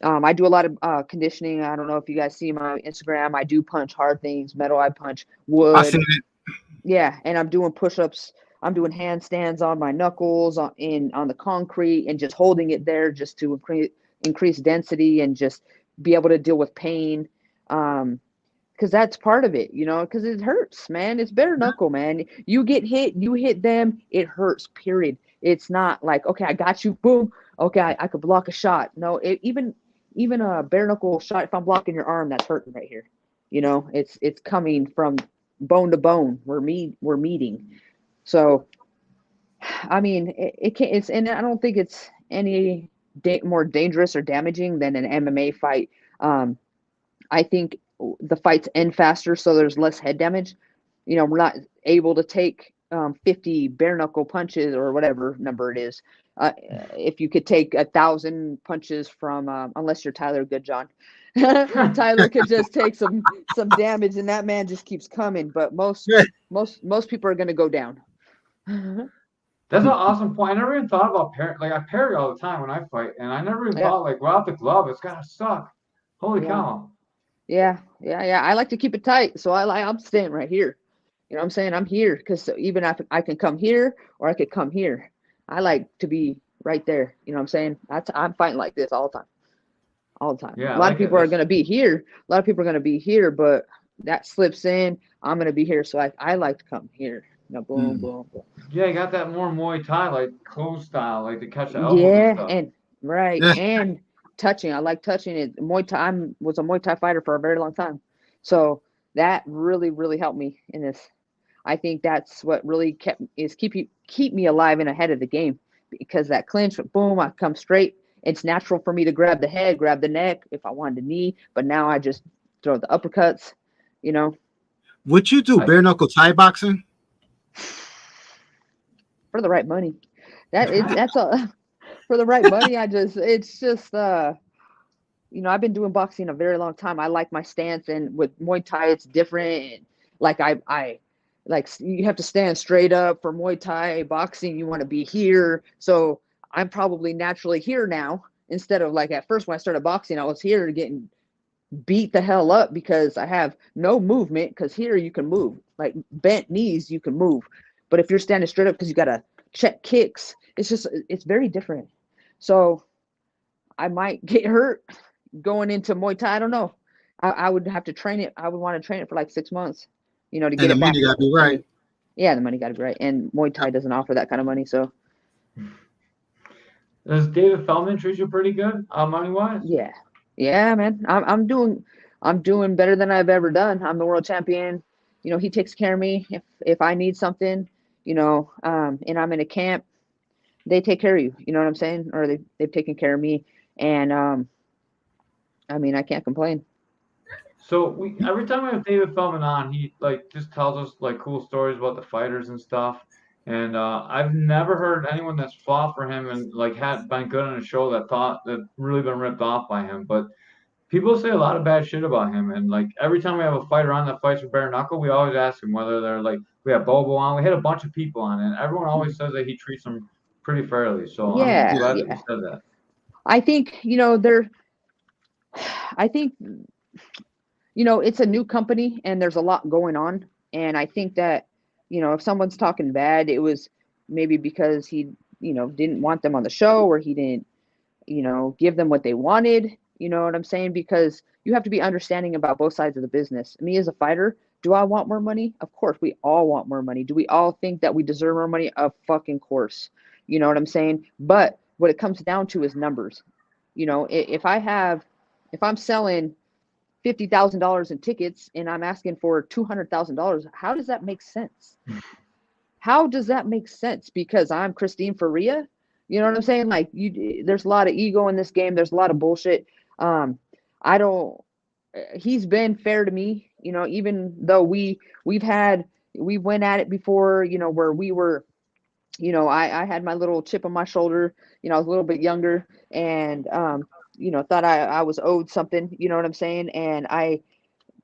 [SPEAKER 6] I do a lot of conditioning. I don't know if you guys see my Instagram. I do punch hard things, metal. I punch
[SPEAKER 5] I seen
[SPEAKER 6] wood.
[SPEAKER 5] it.
[SPEAKER 6] Yeah, and I'm doing push-ups. I'm doing handstands on my knuckles on the concrete and just holding it there just to increase density and just be able to deal with pain. Because that's part of it, because it hurts, man. It's bare knuckle, man. You get hit, you hit them, it hurts, period. It's not like, okay, I got you, boom. Okay, I could block a shot. No, even a bare knuckle shot, if I'm blocking your arm, that's hurting right here. It's coming from bone to bone. We're meeting. So, I mean, it can't. And I don't think it's any more dangerous or damaging than an MMA fight. I think the fights end faster, so there's less head damage. We're not able to take 50 bare knuckle punches or whatever number it is. If you could take 1,000 punches from, unless you're Tyler Goodjohn, Tyler could just take some damage, and that man just keeps coming. But most people are going to go down.
[SPEAKER 4] That's an awesome point. I never even thought about parry. Like I parry all the time when I fight, and I never even
[SPEAKER 6] Yeah.
[SPEAKER 4] thought like without the glove, it's gotta suck. Holy
[SPEAKER 6] Yeah.
[SPEAKER 4] cow!
[SPEAKER 6] Yeah. I like to keep it tight, so I'm staying right here. You know what I'm saying? I'm here because even if I can come here or I could come here, I like to be right there. You know what I'm saying? I'm fighting like this all the time, all the time.
[SPEAKER 4] Yeah,
[SPEAKER 6] A lot of people are going to be here. A lot of people are going to be here, but that slips in. I'm going to be here, so I like to come here. Boom, boom, boom.
[SPEAKER 4] Yeah, you got that more Muay Thai like close style, like to catch the elbows and
[SPEAKER 6] Yeah,
[SPEAKER 4] stuff.
[SPEAKER 6] and right,
[SPEAKER 5] Yeah.
[SPEAKER 6] and touching. I like touching it. Muay Thai. I was a Muay Thai fighter for a very long time, so that really, really helped me in this. I think that's what really keep me alive and ahead of the game, because that clinch, boom, I come straight. It's natural for me to grab the head, grab the neck if I wanted to knee, but now I just throw the uppercuts.
[SPEAKER 5] Would you do bare knuckle Thai boxing?
[SPEAKER 6] For the right money. That's a for the right money. It's just I've been doing boxing a very long time. I like my stance, and with Muay Thai it's different. Like I like, you have to stand straight up. For Muay Thai boxing, you want to be here. So I'm probably naturally here now, instead of like at first when I started boxing, I was here getting beat the hell up because I have no movement. Because here you can move, like bent knees, you can move. But if you're standing straight up because you got to check kicks, it's very different. So I might get hurt going into Muay Thai. I don't know. I would have to train it. I would want to train it for like 6 months, to
[SPEAKER 5] And
[SPEAKER 6] get
[SPEAKER 5] the
[SPEAKER 6] it back.
[SPEAKER 5] money got to be right.
[SPEAKER 6] Yeah, the money got to be right. And Muay Thai doesn't offer that kind of money. So
[SPEAKER 4] Does David Feldman treat you pretty good, money wise?
[SPEAKER 6] yeah, man. I'm doing better than I've ever done. I'm the world champion. He takes care of me if I need something, and I'm in a camp, they take care of you. You know what I'm saying? Or they've taken care of me. And I mean, I can't complain.
[SPEAKER 4] So every time we have David Feldman on, he like just tells us like cool stories about the fighters and stuff. And I've never heard anyone that's fought for him and like had been good on a show that really been ripped off by him. But people say a lot of bad shit about him. And like every time we have a fighter on that fights for bare knuckle, we always ask him whether they're like, we have Bobo on, we had a bunch of people on, and everyone always says that he treats them pretty fairly. So I'm
[SPEAKER 6] Yeah,
[SPEAKER 4] glad that
[SPEAKER 6] yeah.
[SPEAKER 4] you said that.
[SPEAKER 6] I think, I think, it's a new company and there's a lot going on. And I think that, if someone's talking bad, it was maybe because he, didn't want them on the show, or he didn't, give them what they wanted. You know what I'm saying? Because you have to be understanding about both sides of the business. Me as a fighter, do I want more money? Of course, we all want more money. Do we all think that we deserve more money? Of fucking course. You know what I'm saying? But what it comes down to is numbers. If I'm selling $50,000 in tickets and I'm asking for $200,000, how does that make sense? How does that make sense? Because I'm Christine Ferea. You know what I'm saying? Like, there's a lot of ego in this game. There's a lot of bullshit. I don't. He's been fair to me. Even though we went at it before. Where we were. I had my little chip on my shoulder. I was a little bit younger and thought I was owed something. You know what I'm saying? And I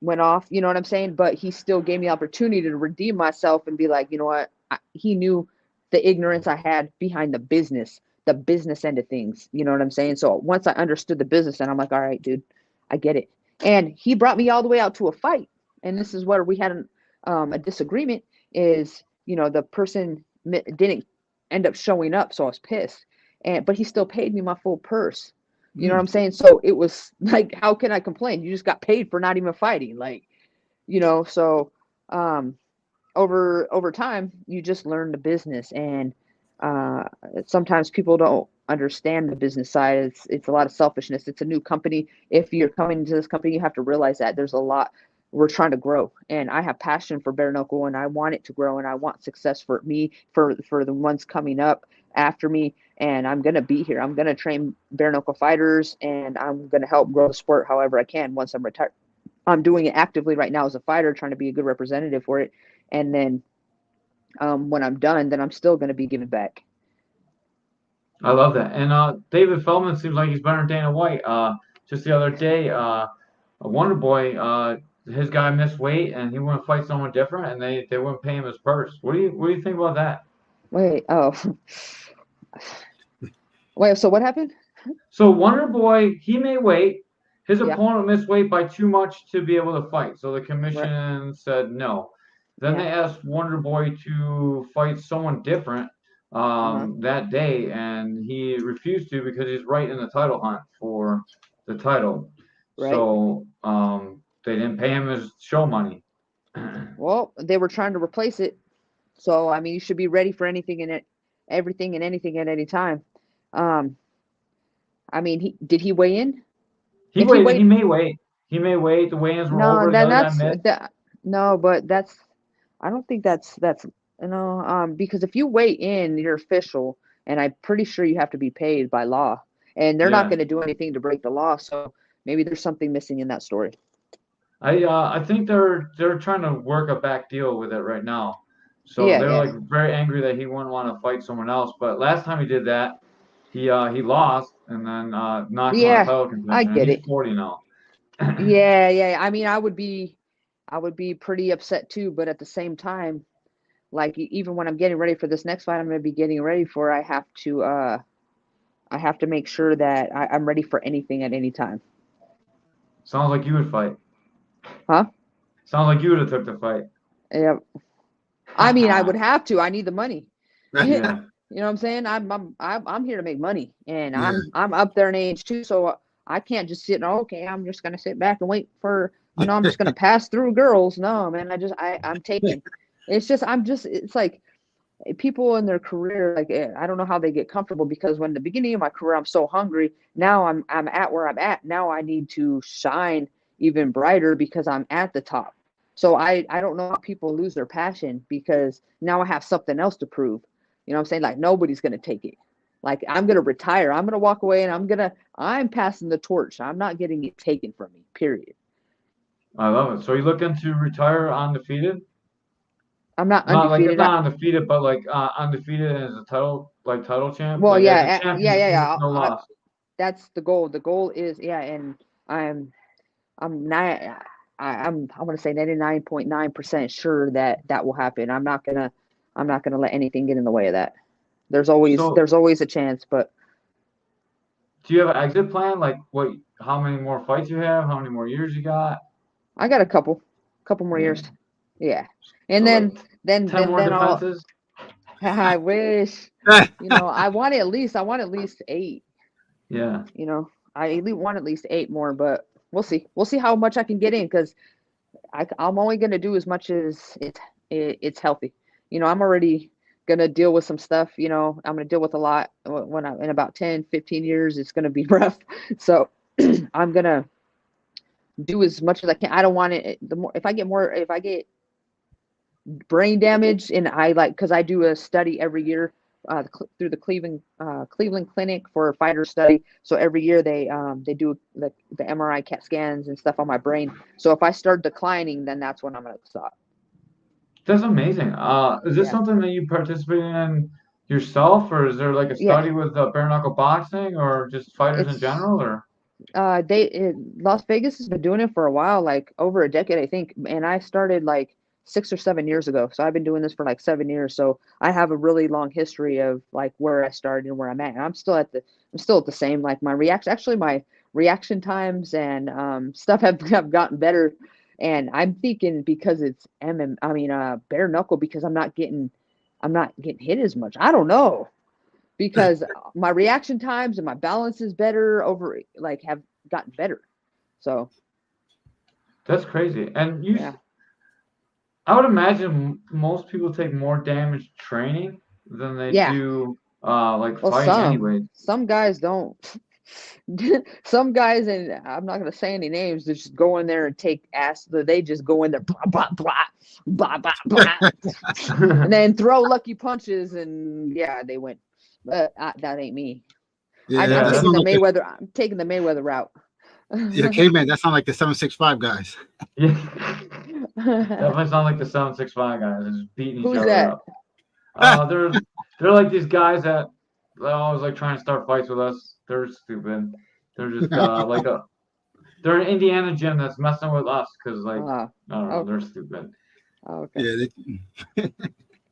[SPEAKER 6] went off. You know what I'm saying? But he still gave me the opportunity to redeem myself and be like, you know what? He knew the ignorance I had behind the business end of things. You know what I'm saying? So once I understood the business, and I'm like, all right, dude, I get it. And he brought me all the way out to a fight. And this is where we had a disagreement is, the person didn't end up showing up. So I was pissed. But he still paid me my full purse. You know what I'm saying? So it was like, how can I complain? You just got paid for not even fighting. Like, so over time, you just learn the business. And sometimes people don't understand the business side. It's a lot of selfishness. It's a new company. If you're coming into this company, you have to realize that there's a lot. We're trying to grow, and I have passion for bare knuckle, and I want it to grow, and I want success for me, for the ones coming up after me. And I'm gonna be here. I'm gonna train bare knuckle fighters, and I'm gonna help grow the sport however I can once I'm retired. I'm doing it actively right now as a fighter, trying to be a good representative for it. And then when I'm done, then I'm still gonna be giving back.
[SPEAKER 4] I love that. And David Feldman seems like he's better than Dana White. Just the other day, Wonder Boy, his guy missed weight and he wanted to fight someone different, and they wouldn't pay him his purse. What do you think about that?
[SPEAKER 6] Wait, oh, wait. So what happened?
[SPEAKER 4] So Wonder Boy, he made weight. His
[SPEAKER 6] Yeah,
[SPEAKER 4] opponent missed weight by too much to be able to fight. So the
[SPEAKER 6] right.
[SPEAKER 4] commission said no. Then
[SPEAKER 6] Yeah.
[SPEAKER 4] they asked Wonder Boy to fight someone different
[SPEAKER 6] Uh-huh.
[SPEAKER 4] that day, and he refused to because he's right in the title hunt for the title.
[SPEAKER 6] Right.
[SPEAKER 4] So they didn't pay him his show money.
[SPEAKER 6] Well, they were trying to replace it. So I mean, you should be ready for anything and everything and anything at any time. Um, I mean, did he weigh in?
[SPEAKER 4] He
[SPEAKER 6] If he
[SPEAKER 4] waited. He
[SPEAKER 6] weighed,
[SPEAKER 4] made weight. He made weight. The weigh-ins were
[SPEAKER 6] no,
[SPEAKER 4] over. The
[SPEAKER 6] then
[SPEAKER 4] other guy
[SPEAKER 6] that's
[SPEAKER 4] missed.
[SPEAKER 6] that. No, but I don't think that's because if you weigh in, you're official, and I'm pretty sure you have to be paid by law, and they're not
[SPEAKER 4] Yeah.
[SPEAKER 6] going to do anything to break the law. So maybe there's something missing in that story.
[SPEAKER 4] I think they're trying to work a back deal with it right now. So
[SPEAKER 6] Yeah,
[SPEAKER 4] they're
[SPEAKER 6] yeah,
[SPEAKER 4] like very angry that he wouldn't want to fight someone else. But last time he did that, he lost and then knocked him out of
[SPEAKER 6] yeah.
[SPEAKER 4] title
[SPEAKER 6] I
[SPEAKER 4] contention. And
[SPEAKER 6] get
[SPEAKER 4] he's
[SPEAKER 6] it.
[SPEAKER 4] 40 now.
[SPEAKER 6] Yeah, yeah. I mean, I would be pretty upset too, but at the same time, like even when I'm getting ready for this next fight, I'm going to be getting ready for. I have to make sure that I'm ready for anything at any time.
[SPEAKER 4] Sounds like you would fight.
[SPEAKER 6] Huh?
[SPEAKER 4] Sounds like you would have took the fight.
[SPEAKER 6] Yeah. I mean, I would have to. I need the money. You
[SPEAKER 4] Yeah.
[SPEAKER 6] know what I'm saying? I'm here to make money, and
[SPEAKER 5] Yeah.
[SPEAKER 6] I'm up there in age too, so I can't just sit. Okay, I'm just gonna sit back and wait for. I'm just gonna pass through girls. No, man. I'm taking. It's just It's like people in their career, like I don't know how they get comfortable, because when the beginning of my career I'm so hungry. Now I'm at where I'm at. Now I need to shine even brighter because I'm at the top. So I don't know how people lose their passion, because now I have something else to prove. You know what I'm saying? Like nobody's gonna take it. Like I'm gonna retire. I'm gonna walk away, and I'm passing the torch. I'm not getting it taken from me. Period.
[SPEAKER 4] I love it. So you looking to retire undefeated?
[SPEAKER 6] I'm not
[SPEAKER 4] Not like
[SPEAKER 6] undefeated.
[SPEAKER 4] not undefeated, but like undefeated as a title champ,
[SPEAKER 6] Well,
[SPEAKER 4] like as a
[SPEAKER 6] yeah,
[SPEAKER 4] champion with no loss.
[SPEAKER 6] that's the goal. The goal is, yeah, and I'm not. I want to say 99.9% sure that that will happen. I'm not gonna let anything get in the way of that.
[SPEAKER 4] So
[SPEAKER 6] There's always a chance, but
[SPEAKER 4] do you have an exit plan? Like how many more fights you have? How many more years you got?
[SPEAKER 6] I got a couple more
[SPEAKER 4] Yeah.
[SPEAKER 6] years. Yeah. And
[SPEAKER 4] So
[SPEAKER 6] then
[SPEAKER 4] like
[SPEAKER 6] then
[SPEAKER 4] 10
[SPEAKER 6] then
[SPEAKER 4] more
[SPEAKER 6] then I'll
[SPEAKER 4] defenses?
[SPEAKER 6] I wish, I want at least 8,
[SPEAKER 4] Yeah.
[SPEAKER 6] I at least want at least 8 more, but we'll see. We'll see how much I can get in because I'm only going to do as much as it's healthy. I'm already going to deal with some stuff, I'm going to deal with a lot when I'm in about 10, 15 years, it's going to be rough. So I'm going to do as much as I can. I don't want it. If I get brain damage and because I do a study every year through the Cleveland Clinic for a fighter study. So every year they do the MRI CAT scans and stuff on my brain. So if I start declining, then that's when I'm going to stop.
[SPEAKER 4] That's amazing. Is this
[SPEAKER 6] Yeah.
[SPEAKER 4] something that you participate in yourself, or is there like a
[SPEAKER 6] Yeah.
[SPEAKER 4] study with bare knuckle boxing, or just fighters in
[SPEAKER 6] It's
[SPEAKER 4] general, or?
[SPEAKER 6] Las Vegas has been doing it for a while, like over a decade, I think. And I started like 6 or 7 years ago. So I've been doing this for like 7 years. So I have a really long history of like where I started and where I'm at. And I'm still at the same, like my reaction times and stuff have gotten better. And I'm thinking because it's bare knuckle, because I'm not getting hit as much. I don't know, because my reaction times and my balance is better have gotten better. So
[SPEAKER 4] That's crazy. And
[SPEAKER 6] yeah.
[SPEAKER 4] I would imagine most people take more damage training than they
[SPEAKER 6] Yeah.
[SPEAKER 4] do like
[SPEAKER 6] Well,
[SPEAKER 4] fighting anyway.
[SPEAKER 6] some guys don't. Some guys, and I'm not going to say any names, they just go in there and take ass. They just go in there, blah, blah, blah, blah, blah, blah, and then throw lucky punches, and yeah, they win. But that ain't me.
[SPEAKER 5] Yeah,
[SPEAKER 6] I'm
[SPEAKER 5] that
[SPEAKER 6] taking
[SPEAKER 5] sounds
[SPEAKER 6] the
[SPEAKER 5] like
[SPEAKER 6] Mayweather. I'm taking the Mayweather route.
[SPEAKER 5] yeah, caveman. That sounds like the 765 guys.
[SPEAKER 4] Yeah. Definitely sound like the 765 guys just beating each
[SPEAKER 6] Who's
[SPEAKER 4] other
[SPEAKER 6] that?
[SPEAKER 4] up. They're like these guys that always like trying to start fights with us. They're stupid. They're just they're an Indiana gym that's messing with us because like I don't know,
[SPEAKER 6] Okay.
[SPEAKER 4] they're stupid.
[SPEAKER 6] Okay.
[SPEAKER 5] Yeah,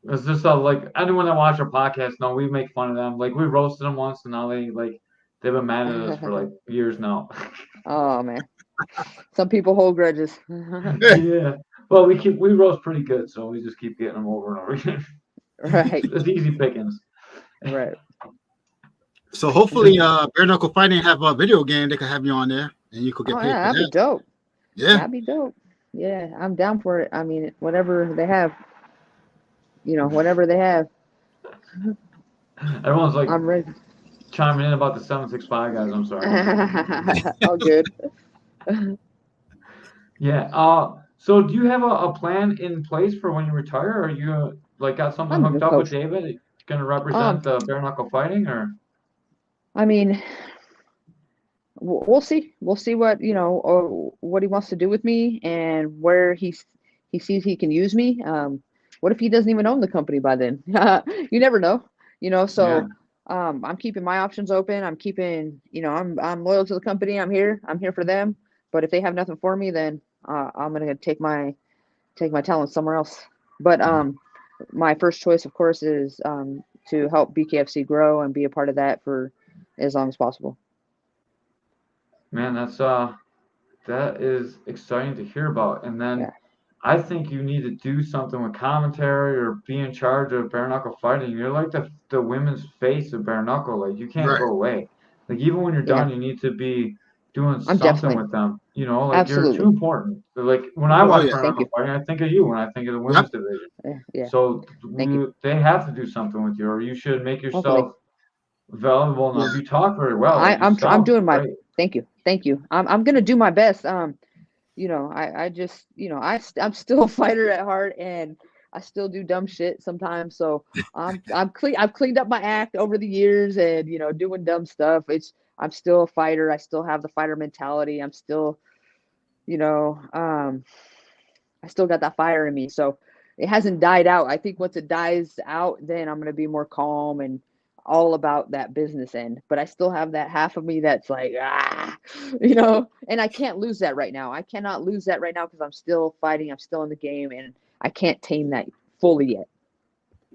[SPEAKER 4] It's just like anyone that watch our podcast know we make fun of them. Like we roasted them once and now they've been mad at us for like years now.
[SPEAKER 6] Oh man, some people hold grudges.
[SPEAKER 4] Yeah. Well, we roast pretty good, so we just keep getting them over and over again.
[SPEAKER 6] Right.
[SPEAKER 4] It's easy pickings.
[SPEAKER 6] Right.
[SPEAKER 5] so hopefully, bare knuckle fighting have a video game. They could have you on there, and you could get
[SPEAKER 6] Oh
[SPEAKER 5] paid
[SPEAKER 6] yeah,
[SPEAKER 5] for
[SPEAKER 6] that'd be
[SPEAKER 5] that.
[SPEAKER 6] dope.
[SPEAKER 5] Yeah,
[SPEAKER 6] That'd be dope. Yeah, I'm down for it. I mean, whatever they have, whatever they have,
[SPEAKER 4] Everyone's like
[SPEAKER 6] I'm ready.
[SPEAKER 4] chiming in about the 765 guys. I'm sorry.
[SPEAKER 6] Oh, good.
[SPEAKER 4] Yeah. So do you have a plan in place for when you retire? Or you like got something
[SPEAKER 6] I'm a
[SPEAKER 4] hooked
[SPEAKER 6] good
[SPEAKER 4] up with
[SPEAKER 6] coach.
[SPEAKER 4] David? Going to
[SPEAKER 6] Um,
[SPEAKER 4] represent the bare knuckle fighting, or?
[SPEAKER 6] I mean, we'll see. We'll see what he wants to do with me and where he sees he can use me. What if he doesn't even own the company by then? You never know.
[SPEAKER 4] Yeah.
[SPEAKER 6] So I'm keeping my options open. I'm keeping, I'm loyal to the company. I'm here. I'm here for them. But if they have nothing for me, then I'm gonna take my talent somewhere else. But my first choice, of course, is to help BKFC grow and be a part of that for as long as possible.
[SPEAKER 4] Man, that is exciting to hear about. And then
[SPEAKER 6] Yeah.
[SPEAKER 4] I think you need to do something with commentary or be in charge of bare knuckle fighting. You're like the women's face of bare knuckle. Like you can't
[SPEAKER 5] right.
[SPEAKER 4] go away. Like even when you're
[SPEAKER 6] Yeah.
[SPEAKER 4] done, you need to be doing
[SPEAKER 6] I'm
[SPEAKER 4] something
[SPEAKER 6] definitely.
[SPEAKER 4] with them. Like you're too
[SPEAKER 6] Absolutely.
[SPEAKER 4] important. Like when I
[SPEAKER 5] Oh
[SPEAKER 4] watch
[SPEAKER 5] yeah.
[SPEAKER 4] bare
[SPEAKER 6] Thank
[SPEAKER 4] knuckle
[SPEAKER 6] you.
[SPEAKER 4] fighting, I think of you when I think of the
[SPEAKER 5] Yep.
[SPEAKER 4] women's division.
[SPEAKER 6] Yeah.
[SPEAKER 4] So
[SPEAKER 6] Thank you.
[SPEAKER 4] they have to do something with you, or you should make
[SPEAKER 6] Hopefully.
[SPEAKER 4] yourself valuable
[SPEAKER 5] Yeah.
[SPEAKER 4] enough. You talk very well. Like you
[SPEAKER 6] I'm
[SPEAKER 4] sound
[SPEAKER 6] doing my.
[SPEAKER 4] great.
[SPEAKER 6] Thank you. Thank you. I'm gonna do my best. I just, I'm still a fighter at heart, and I still do dumb shit sometimes. So I'm clean. I've cleaned up my act over the years, and doing dumb stuff. I'm still a fighter. I still have the fighter mentality. I'm still, I still got that fire in me. So it hasn't died out. I think once it dies out, then I'm gonna be more calm and all about that business end. But I still have that half of me that's like, and I can't lose that right now. I cannot lose that right now because I'm still fighting. I'm still in the game, and I can't tame that fully yet.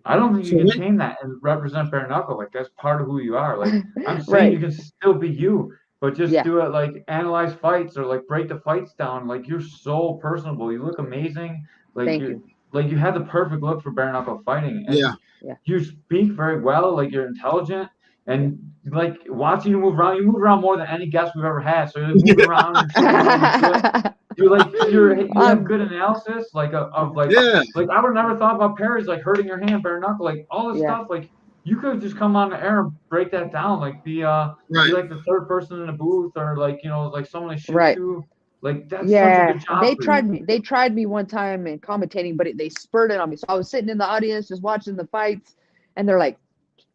[SPEAKER 4] I don't think
[SPEAKER 5] So
[SPEAKER 4] you can
[SPEAKER 5] when,
[SPEAKER 4] tame that and represent bare knuckle. Like that's part of who you are. Like I'm saying, you
[SPEAKER 6] Right.
[SPEAKER 4] can still be you, but just
[SPEAKER 6] Yeah.
[SPEAKER 4] do it like analyze fights or like break the fights down. Like you're so personable. You look amazing. Like
[SPEAKER 6] Thank
[SPEAKER 4] you
[SPEAKER 6] you.
[SPEAKER 4] like you have the perfect look for bare knuckle fighting,
[SPEAKER 5] yeah,
[SPEAKER 4] and
[SPEAKER 6] Yeah.
[SPEAKER 4] you speak very well. Like you're intelligent,
[SPEAKER 6] Yeah.
[SPEAKER 4] and like watching you move around. You move around more than any guest we've ever had. So you're like, moving around, you're training, you're doing. You have
[SPEAKER 6] I'm
[SPEAKER 4] good analysis like of
[SPEAKER 5] yeah,
[SPEAKER 4] like I would have never thought about parries like hurting your hand, bare knuckle, like all this
[SPEAKER 6] yeah.
[SPEAKER 4] stuff. Like you could just come on the air and break that down, like be
[SPEAKER 5] right.
[SPEAKER 4] like the third person in the booth, or like like someone to shoot
[SPEAKER 6] Right.
[SPEAKER 4] to. Like that's such a good
[SPEAKER 6] Yeah.
[SPEAKER 4] job for you.
[SPEAKER 6] They tried me one time in commentating, but they spurred it on me. So I was sitting in the audience just watching the fights, and they're like,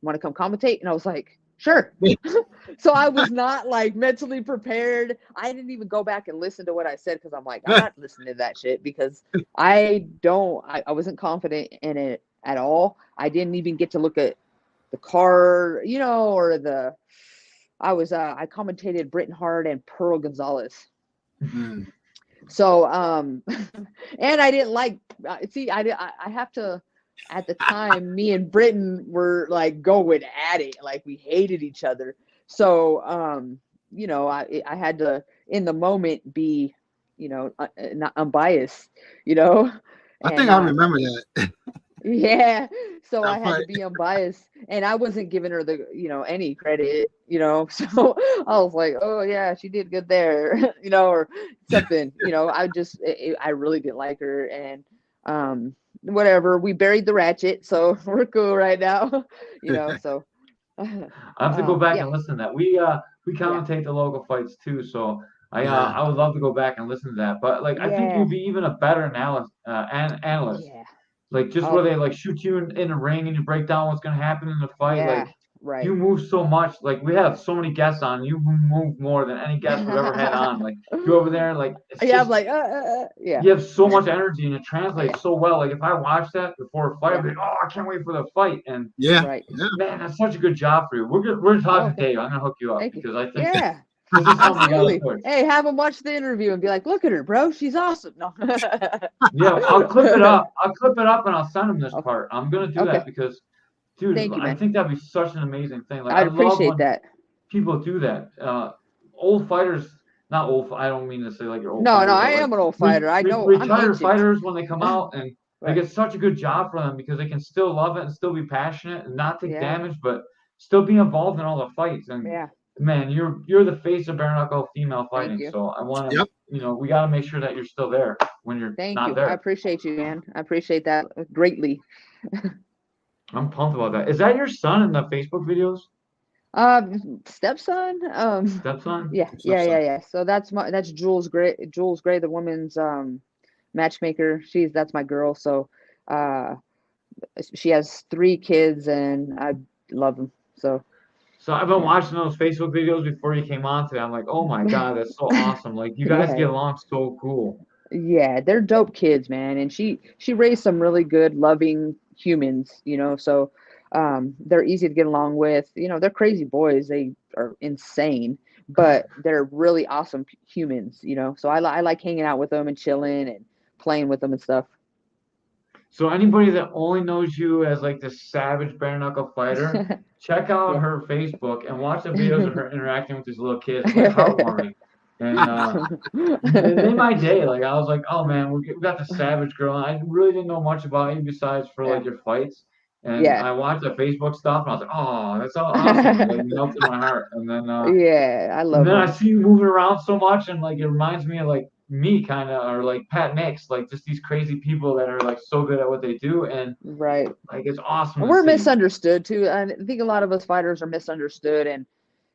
[SPEAKER 6] "Want to come commentate?" And I was like, "Sure." So I was not like mentally prepared. I didn't even go back and listen to what I said because I'm like, I'm not listening to that shit because I wasn't confident in it at all. I didn't even get to look at the card, or I commentated Britton Hart and Pearl Gonzalez.
[SPEAKER 5] Mm.
[SPEAKER 6] So and I didn't like see I have to at the time me and Britton were like going at it, like we hated each other. So I had to in the moment be not unbiased,
[SPEAKER 5] I
[SPEAKER 6] and
[SPEAKER 5] think I
[SPEAKER 6] not.
[SPEAKER 5] remember that.
[SPEAKER 6] Yeah, so I
[SPEAKER 5] That
[SPEAKER 6] had to
[SPEAKER 5] fight.
[SPEAKER 6] be unbiased, and I wasn't giving her the any credit, so I was like, oh yeah, she did good there, or something, I really didn't like her, and whatever, we buried the ratchet, so we're cool right now, so
[SPEAKER 4] I have to go back
[SPEAKER 6] yeah,
[SPEAKER 4] and listen to that. We
[SPEAKER 6] yeah,
[SPEAKER 4] commentate the local fights too, so
[SPEAKER 5] Yeah,
[SPEAKER 4] I would love to go back and listen to that. But like I think
[SPEAKER 6] yeah,
[SPEAKER 4] you'd be even a better analyst.
[SPEAKER 6] yeah,
[SPEAKER 4] Like just where
[SPEAKER 6] oh
[SPEAKER 4] they like shoot you in the ring and you break down what's gonna happen in the fight.
[SPEAKER 6] yeah,
[SPEAKER 4] Like
[SPEAKER 6] right.
[SPEAKER 4] you move so much. Like we have so many guests on. You move more than any guest we've ever had on. Like you over there, like it's
[SPEAKER 6] Yeah, I'm
[SPEAKER 4] just
[SPEAKER 6] like yeah,
[SPEAKER 4] you have so much energy and it
[SPEAKER 6] yeah,
[SPEAKER 4] translates so well. Like if I watch that before a fight,
[SPEAKER 6] yeah,
[SPEAKER 4] I'd be like, oh, I can't wait for the fight. And
[SPEAKER 5] yeah,
[SPEAKER 6] right.
[SPEAKER 5] yeah.
[SPEAKER 4] man, that's such a good job for you. We're
[SPEAKER 6] Oh,
[SPEAKER 4] talking Dave. I'm gonna hook you up
[SPEAKER 6] thank you.
[SPEAKER 4] because I think
[SPEAKER 6] Yeah,
[SPEAKER 4] this is something we gotta look
[SPEAKER 6] absolutely.
[SPEAKER 4] towards.
[SPEAKER 6] Hey, have them watch the interview and be like, "Look at her, bro. She's awesome." No.
[SPEAKER 4] Yeah, I'll clip it up. I'll clip it up and I'll send him this
[SPEAKER 6] Okay.
[SPEAKER 4] part. I'm gonna do
[SPEAKER 6] Okay.
[SPEAKER 4] that because, dude,
[SPEAKER 6] Thank you,
[SPEAKER 4] I
[SPEAKER 6] man.
[SPEAKER 4] think that'd be such an amazing thing. Like I
[SPEAKER 6] I'd
[SPEAKER 4] love
[SPEAKER 6] appreciate
[SPEAKER 4] when
[SPEAKER 6] that.
[SPEAKER 4] people do that. Old fighters, not old. I don't mean to say like you're old
[SPEAKER 6] No,
[SPEAKER 4] fighter,
[SPEAKER 6] I
[SPEAKER 4] but like
[SPEAKER 6] am an old fighter. I know I'm
[SPEAKER 4] retired
[SPEAKER 6] ancient.
[SPEAKER 4] fighters when they come out and like
[SPEAKER 6] Right.
[SPEAKER 4] it's such a good job for them because they can still love it and still be passionate and not take
[SPEAKER 6] Yeah.
[SPEAKER 4] damage, but still be involved in all the fights. And
[SPEAKER 6] Yeah.
[SPEAKER 4] man, you're the face of bare knuckle female
[SPEAKER 6] Thank
[SPEAKER 4] fighting.
[SPEAKER 6] you.
[SPEAKER 4] So I want to,
[SPEAKER 5] Yep.
[SPEAKER 4] we got to make sure that you're still there when you're
[SPEAKER 6] Thank
[SPEAKER 4] not
[SPEAKER 6] you. I
[SPEAKER 4] there.
[SPEAKER 6] appreciate you, man. I appreciate that greatly.
[SPEAKER 4] I'm pumped about that. Is that your son in the Facebook videos?
[SPEAKER 6] Stepson.
[SPEAKER 4] Stepson?
[SPEAKER 6] Yeah,
[SPEAKER 5] It's
[SPEAKER 6] yeah,
[SPEAKER 5] upside.
[SPEAKER 6] yeah, yeah. So that's Jules Gray. Jules Gray, the woman's matchmaker. That's my girl. So, uh, she has 3 kids, and I love them. So,
[SPEAKER 4] So I've been
[SPEAKER 6] yeah,
[SPEAKER 4] watching those Facebook videos before you came on today. I'm like, oh my God, that's so awesome. Like you guys
[SPEAKER 6] yeah,
[SPEAKER 4] get along so cool.
[SPEAKER 6] yeah. They're dope kids, man. And she raised some really good, loving humans. So they're easy to get along with. They're crazy boys. They are insane, but they're really awesome humans. So I like hanging out with them and chilling and playing with them and stuff.
[SPEAKER 4] So anybody that only knows you as like this savage bare knuckle fighter, check out
[SPEAKER 6] Yeah.
[SPEAKER 4] her Facebook and watch the videos of her interacting with these little kids. It's really heartwarming. And it made my day. Like I was like, oh man, we got the savage girl. And I really didn't know much about you besides for
[SPEAKER 6] Yeah.
[SPEAKER 4] like your fights. And
[SPEAKER 6] Yeah.
[SPEAKER 4] I watched the Facebook stuff and I was like, oh, that's so awesome. It like melted my heart.
[SPEAKER 6] Yeah, I
[SPEAKER 4] And
[SPEAKER 6] love
[SPEAKER 4] then I
[SPEAKER 6] them.
[SPEAKER 4] see you moving around so much and like it reminds me of like me kind of or like Pat Nix, like just these crazy people that are like so good at what they do. And
[SPEAKER 6] Right.
[SPEAKER 4] like it's awesome
[SPEAKER 6] And
[SPEAKER 4] to
[SPEAKER 6] we're
[SPEAKER 4] see.
[SPEAKER 6] misunderstood too. I think a lot of us fighters are misunderstood. And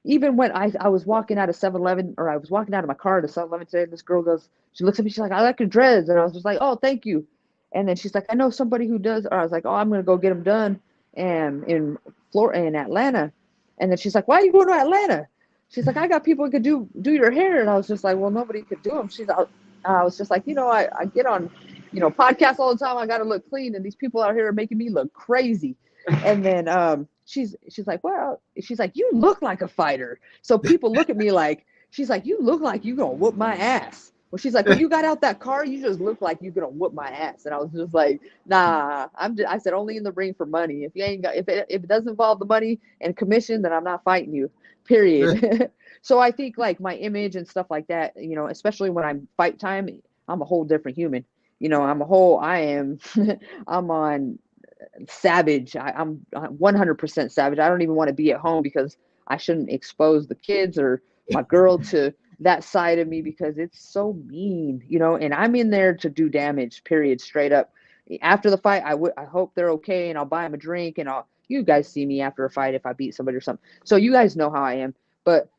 [SPEAKER 6] even when I was walking out of 7-Eleven, or I was walking out of my car to 7-Eleven today, this girl goes, she looks at me, she's like, "I like your dreads." And I was just like, "Oh, thank you." And then she's like, "I know somebody who does," or I was like, "Oh, I'm going to go get them done in Florida, in Atlanta." And then she's like, "Why are you going to Atlanta?" She's like, "I got people who could do your hair." And I was just like, "Well, nobody could do them." I was just like, I get on, podcasts all the time. I got to look clean. And these people out here are making me look crazy. And then she's like, "Well," she's like, "You look like a fighter." So people look at me like, she's like, "You look like you gonna whoop my ass." Well, she's like, when you got out that car, you just look like you're gonna whoop my ass. And I was just like, nah. I said only in the ring for money. If you ain't got, if it doesn't involve the money and commission, then I'm not fighting you. Period. So I think like my image and stuff like that, you know, especially when I'm fight time, I'm a whole different human. You know, I'm on savage. I'm 100% savage. I don't even want to be at home because I shouldn't expose the kids or my girl to that side of me because it's so mean, you know, and I'm in there to do damage, period, straight up. After the fight, I hope they're okay and I'll buy them a drink and you guys see me after a fight if I beat somebody or something. So you guys know how I am. But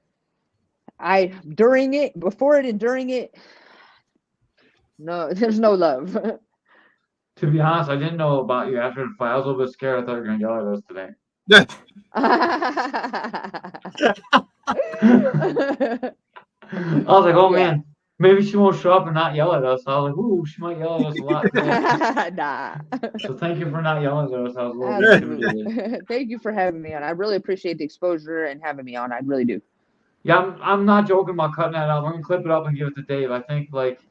[SPEAKER 6] before it and during it, no, there's no love.
[SPEAKER 4] To be honest, I didn't know about you after the fight. I was a little bit scared. I thought you were gonna yell at us today. I was like, oh man, maybe she won't show up and not yell at us. I was like, ooh, she might yell at us a lot today.
[SPEAKER 6] Nah.
[SPEAKER 4] So thank you for not yelling at us. I was a little bit intimidated.
[SPEAKER 6] Thank you for having me on. I really appreciate the exposure and having me on. I really do.
[SPEAKER 4] Yeah, I'm not joking about cutting that out. I'm gonna clip it up and give it to Dave. I think like,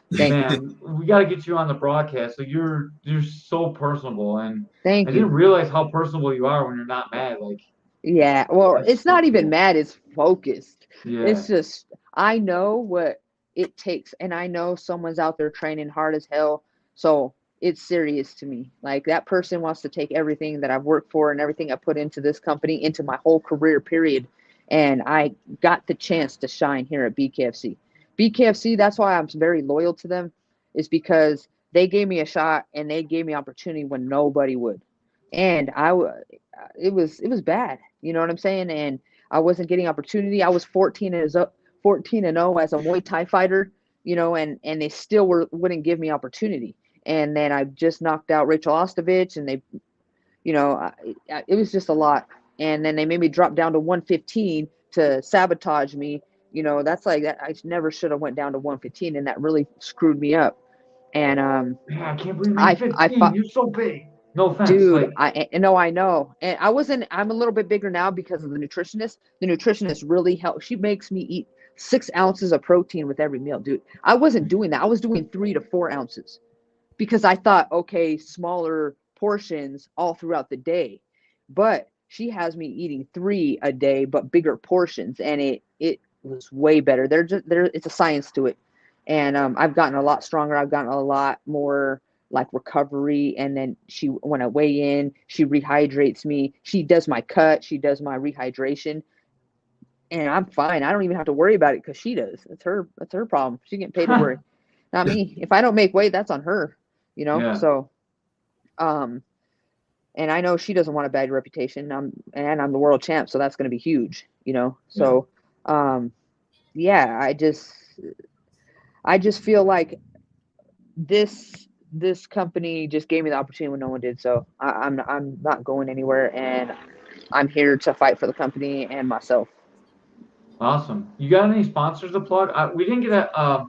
[SPEAKER 4] man, we got to get you on the broadcast. So you're so personable, and
[SPEAKER 6] Thank
[SPEAKER 4] I
[SPEAKER 6] you.
[SPEAKER 4] didn't realize how personable you are when you're not mad. Like,
[SPEAKER 6] Yeah, well, it's
[SPEAKER 4] so
[SPEAKER 6] not even
[SPEAKER 4] cool.
[SPEAKER 6] mad, it's focused.
[SPEAKER 4] Yeah,
[SPEAKER 6] It's just I know what it takes and I know someone's out there training hard as hell. So it's serious to me. Like that person wants to take everything that I've worked for and everything I put into this company into my whole career period. And I got the chance to shine here at BKFC. BKFC, that's why I'm very loyal to them, is because they gave me a shot and they gave me opportunity when nobody would. And it was bad. You know what I'm saying? And I wasn't getting opportunity. I was 14-0 as a Muay Thai fighter, you know, and they still wouldn't give me opportunity. And then I just knocked out Rachel Ostovich, and they, you know, it was just a lot. And then they made me drop down to 115 to sabotage me. You know, that's like that. I never should have went down to 115, and that really screwed me up. And
[SPEAKER 4] man, I can't believe you're
[SPEAKER 6] I
[SPEAKER 4] 15.
[SPEAKER 6] fought.
[SPEAKER 4] You're so big. No offense,
[SPEAKER 6] Dude,
[SPEAKER 4] like,
[SPEAKER 6] I know. And I'm a little bit bigger now because of the nutritionist. The nutritionist really helped. She makes me eat 6 ounces of protein with every meal, dude. I wasn't doing that. I was doing 3 to 4 ounces because I thought, okay, smaller portions all throughout the day. But she has me eating 3 a day, but bigger portions. And it was way better. It's a science to it. And I've gotten a lot stronger. I've gotten a lot more like recovery. And then when I weigh in, she rehydrates me. She does my cut. She does my rehydration, and I'm fine. I don't even have to worry about it because she does. That's her problem. She getting paid to worry, not me. If I don't make weight, that's on her. You know.
[SPEAKER 4] yeah.
[SPEAKER 6] So, and I know she doesn't want a bad reputation. I'm the world champ, so that's going to be huge. You know. So, yeah. I just feel like this company just gave me the opportunity when no one did. So I'm not going anywhere, and I'm here to fight for the company and myself.
[SPEAKER 4] Awesome. You got any sponsors to plug? We didn't get a.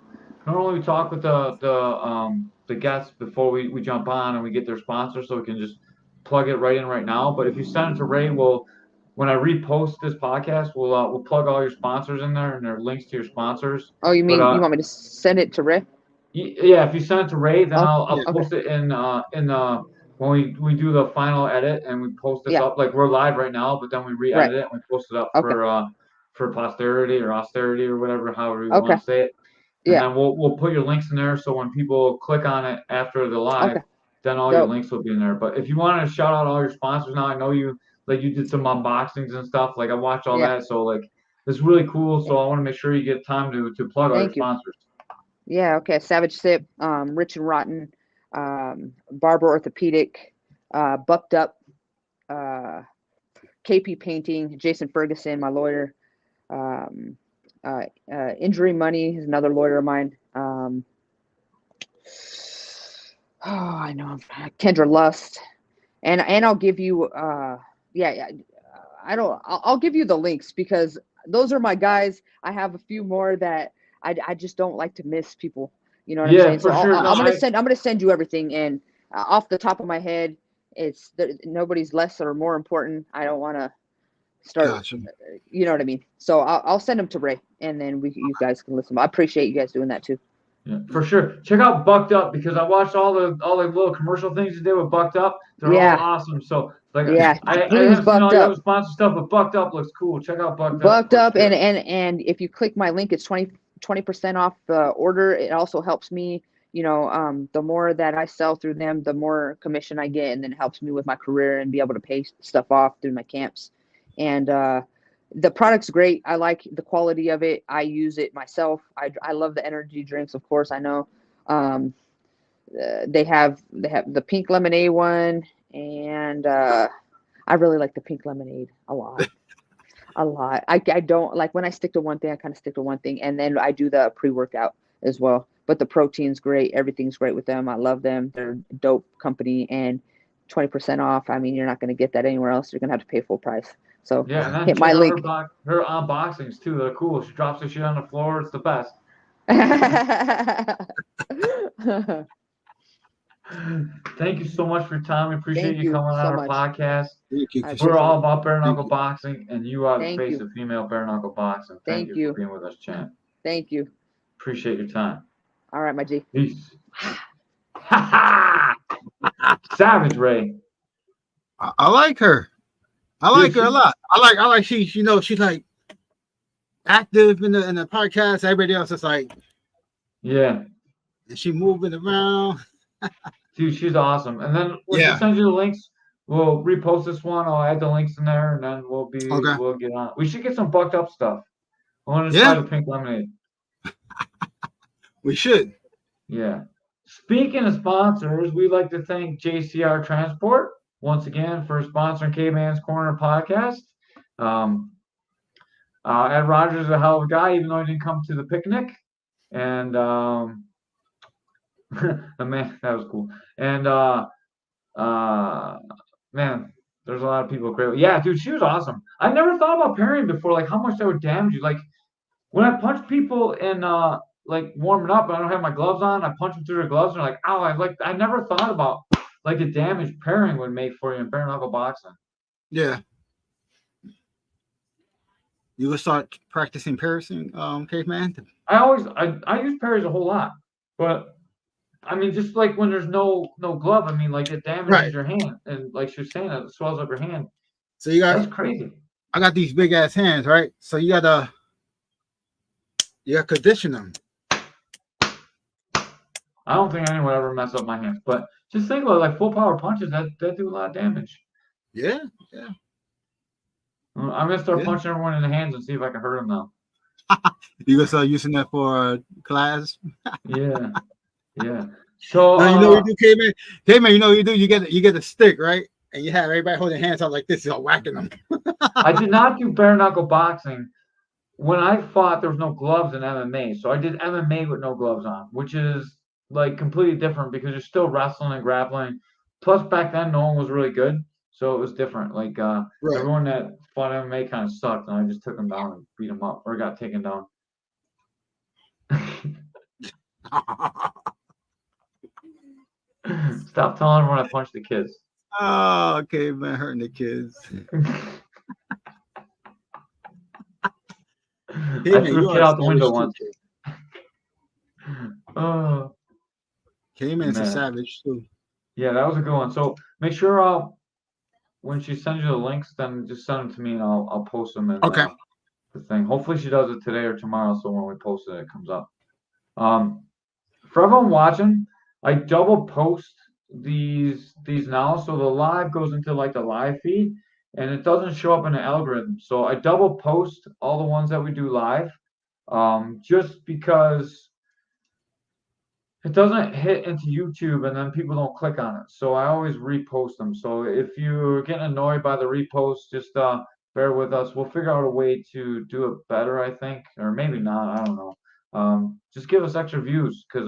[SPEAKER 4] Normally we talk with the guests before we jump on and we get their sponsors, so we can just plug it right in right now. But if you send it to Ray, when I repost this podcast, we'll plug all your sponsors in there and their links to your sponsors.
[SPEAKER 6] Oh, you
[SPEAKER 4] But
[SPEAKER 6] mean you want me to send it to Ray?
[SPEAKER 4] yeah, if you send it to Ray, then I'll
[SPEAKER 6] okay.
[SPEAKER 4] post it in when we do the final edit and we post this
[SPEAKER 6] Yeah.
[SPEAKER 4] up. Like we're live right now, but then we re-edit it and we post it up for posterity or austerity or whatever, however you want to say it. And
[SPEAKER 6] Yeah.
[SPEAKER 4] then we'll put your links in there, so when people click on it after the live,
[SPEAKER 6] Okay.
[SPEAKER 4] then all your links will be in there. But if you want to shout out all your sponsors now, I know you did some unboxings and stuff. Like I watched all that, so like it's really cool. So I want to make sure you get time to plug all your sponsors.
[SPEAKER 6] Yeah, okay. Savage Sip, Rich and Rotten, Barber Orthopedic, Bucked Up, KP Painting, Jason Ferguson, my lawyer, Injury Money is another lawyer of mine. I know Kendra Lust, and I'll give you, I'll give you the links because those are my guys. I have a few more that I just don't like to miss people. You know what I'm saying?
[SPEAKER 4] For
[SPEAKER 6] So
[SPEAKER 4] sure.
[SPEAKER 6] I'm gonna send you everything, and off the top of my head, nobody's less or more important. I don't want to start.
[SPEAKER 5] Gotcha.
[SPEAKER 6] You know what I mean? So I'll send them to Ray, and then you guys can listen. I appreciate you guys doing that too.
[SPEAKER 4] Yeah, for sure. Check out Bucked Up because I watched all the little commercial things you did with Bucked Up. They're all awesome. So like
[SPEAKER 6] Yeah.
[SPEAKER 4] I
[SPEAKER 6] Please,
[SPEAKER 4] haven't seen all
[SPEAKER 6] Bucked
[SPEAKER 4] your
[SPEAKER 6] Up.
[SPEAKER 4] other sponsor stuff, but Bucked Up looks cool. Check out Bucked Up.
[SPEAKER 6] Bucked Up, and if you click my link, it's 20% off the order. It also helps me. The more that I sell through them, the more commission I get, and then it helps me with my career and be able to pay stuff off through my camps. And the product's great. I like the quality of it. I use it myself. I love the energy drinks, of course. I know they have the pink lemonade one, and I really like the pink lemonade a lot. A lot. I don't like when I stick to one thing, I kind of stick to one thing. And then I do the pre-workout as well. But the protein's great. Everything's great with them. I love them. They're a dope company, and 20% off. I mean, you're not going to get that anywhere else. You're going to have to pay full price. So
[SPEAKER 4] yeah, and then
[SPEAKER 6] hit
[SPEAKER 4] check
[SPEAKER 6] my
[SPEAKER 4] out
[SPEAKER 6] link.
[SPEAKER 4] her unboxings too. They're cool. She drops the shit on the floor. It's the best. Thank you so much for your time. We appreciate
[SPEAKER 6] Thank
[SPEAKER 4] you
[SPEAKER 6] you
[SPEAKER 4] coming on
[SPEAKER 6] so
[SPEAKER 4] our
[SPEAKER 6] much.
[SPEAKER 4] podcast.
[SPEAKER 5] Thank you.
[SPEAKER 6] I
[SPEAKER 5] For
[SPEAKER 4] We're
[SPEAKER 5] sure.
[SPEAKER 4] all about bare
[SPEAKER 5] Thank
[SPEAKER 4] knuckle
[SPEAKER 5] you.
[SPEAKER 4] boxing, and you are the
[SPEAKER 6] Thank
[SPEAKER 4] face
[SPEAKER 6] you.
[SPEAKER 4] of female bare knuckle boxing. Thank
[SPEAKER 6] Thank
[SPEAKER 4] you
[SPEAKER 6] you.
[SPEAKER 4] for being with us, champ.
[SPEAKER 6] Thank you.
[SPEAKER 4] Appreciate your time.
[SPEAKER 6] All right, my G.
[SPEAKER 4] Peace. Savage Ray.
[SPEAKER 5] I like her. I like her a lot. I like she's like active in the podcast. Everybody else is like,
[SPEAKER 4] Yeah.
[SPEAKER 5] and she moving around.
[SPEAKER 4] Dude, she's awesome. And then when she
[SPEAKER 5] Yeah.
[SPEAKER 4] sends you the links, we'll repost this one. I'll add the links in there, and then we'll get on. We should get some Bucked Up stuff. I want to try the pink lemonade.
[SPEAKER 5] We should.
[SPEAKER 4] Yeah. Speaking of sponsors, we'd like to thank JCR Transport once again for sponsoring Caveman's Corner podcast. Ed Rogers is a hell of a guy, even though he didn't come to the picnic. And man, that was cool. And man, there's a lot of people great. Yeah, dude, she was awesome. I never thought about parrying before, like how much that would damage you. Like when I punch people in like warming up, I don't have my gloves on. I punch them through their gloves, and they're like, "Ow!" I never thought about like the damage parrying would make for you in bare knuckle boxing.
[SPEAKER 5] Yeah. You will start practicing parrying, Caveman?
[SPEAKER 4] I use parries a whole lot, but I mean, just like when there's no glove, I mean, like it damages your hand, and like she was saying, it swells up your hand.
[SPEAKER 5] So that's
[SPEAKER 4] crazy.
[SPEAKER 5] I got these big ass hands, right? So you gotta condition them.
[SPEAKER 4] I don't think anyone ever mess up my hands, but just think about it, like full power punches that do a lot of damage.
[SPEAKER 5] Yeah.
[SPEAKER 4] I'm gonna start punching everyone in the hands and see if I can hurt them now.
[SPEAKER 5] You gonna start using that for class?
[SPEAKER 4] Yeah. So
[SPEAKER 5] now, you know what you do, Caveman? Caveman, you know what you do? You get a stick, right? And you have everybody holding hands out like this, all whacking them.
[SPEAKER 4] I did not do bare knuckle boxing. When I fought, there was no gloves in MMA, so I did MMA with no gloves on, which is like completely different because you're still wrestling and grappling. Plus, back then, no one was really good, so it was different. Like everyone that fought MMA kind of sucked, and I just took them down and beat them up, or got taken down. Stop telling everyone I punched the kids.
[SPEAKER 5] Oh, okay, man, hurting the kids.
[SPEAKER 4] I threw a kid out the window once. Oh,
[SPEAKER 5] Cayman's a savage too.
[SPEAKER 4] Yeah, that was a good one. So make sure when she sends you the links, then just send them to me and I'll post them in the thing. Hopefully she does it today or tomorrow, so when we post it, it comes up. For everyone watching, I double post these now, so the live goes into like the live feed, and it doesn't show up in the algorithm. So I double post all the ones that we do live, just because it doesn't hit into YouTube and then people don't click on it. So I always repost them. So if you're getting annoyed by the repost, just bear with us. We'll figure out a way to do it better, I think, or maybe not. I don't know. Just give us extra views because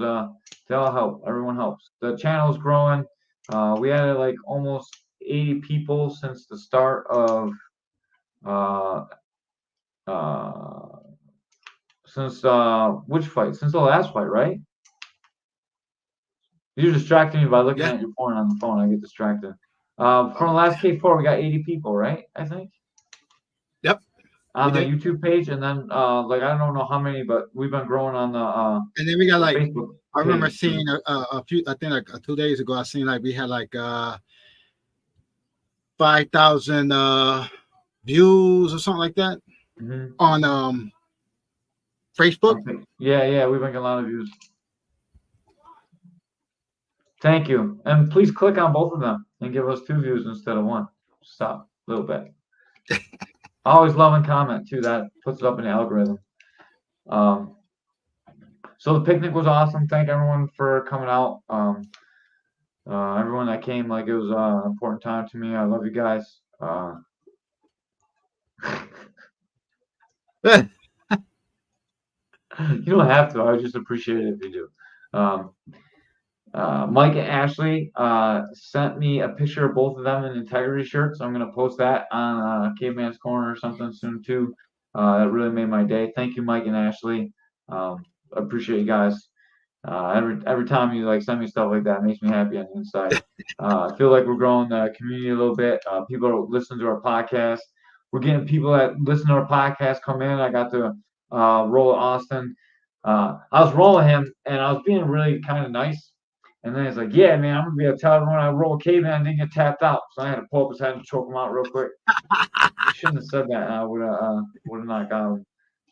[SPEAKER 4] they all help. Everyone helps. The channel is growing. We added like almost 80 people since the start of which fight? Since the last fight, right? You're distracting me by looking at your phone on the phone. I get distracted. From the last K4, we got 80 people, right? I think.
[SPEAKER 5] Yep.
[SPEAKER 4] on the
[SPEAKER 5] did?
[SPEAKER 4] YouTube page, and then like I don't know how many, but we've been growing on
[SPEAKER 5] And then we got
[SPEAKER 4] the
[SPEAKER 5] like,
[SPEAKER 4] Facebook
[SPEAKER 5] I remember
[SPEAKER 4] page too.
[SPEAKER 5] seeing a few, I think like 2 days ago, I seen like we had like 5,000 views or something like that
[SPEAKER 4] Mm-hmm.
[SPEAKER 5] on Facebook.
[SPEAKER 4] Yeah, we've been getting a lot of views. Thank you, and please click on both of them and give us 2 views instead of 1. Stop a little bit. Always love and comment too. That puts it up in the algorithm. So the picnic was awesome. Thank everyone for coming out. Everyone that came, like it was an important time to me. I love you guys. You don't have to. I would just appreciate it if you do. Mike and Ashley sent me a picture of both of them in integrity shirts. I'm gonna post that on Caveman's Corner or something soon too. That really made my day. Thank you, Mike and Ashley. I appreciate you guys. Every time you like send me stuff like that, it makes me happy on the inside. I feel like we're growing the community a little bit. People are listening to our podcast. We're getting people that listen to our podcast come in. I got to roll with Austin. I was rolling him, and I was being really kind of nice. And then he's like, "Yeah, man, I'm gonna be able to tell everyone I roll a caveman and didn't get tapped out." So I had to pull up his head and choke him out real quick. Shouldn't have said that. I would have not got him.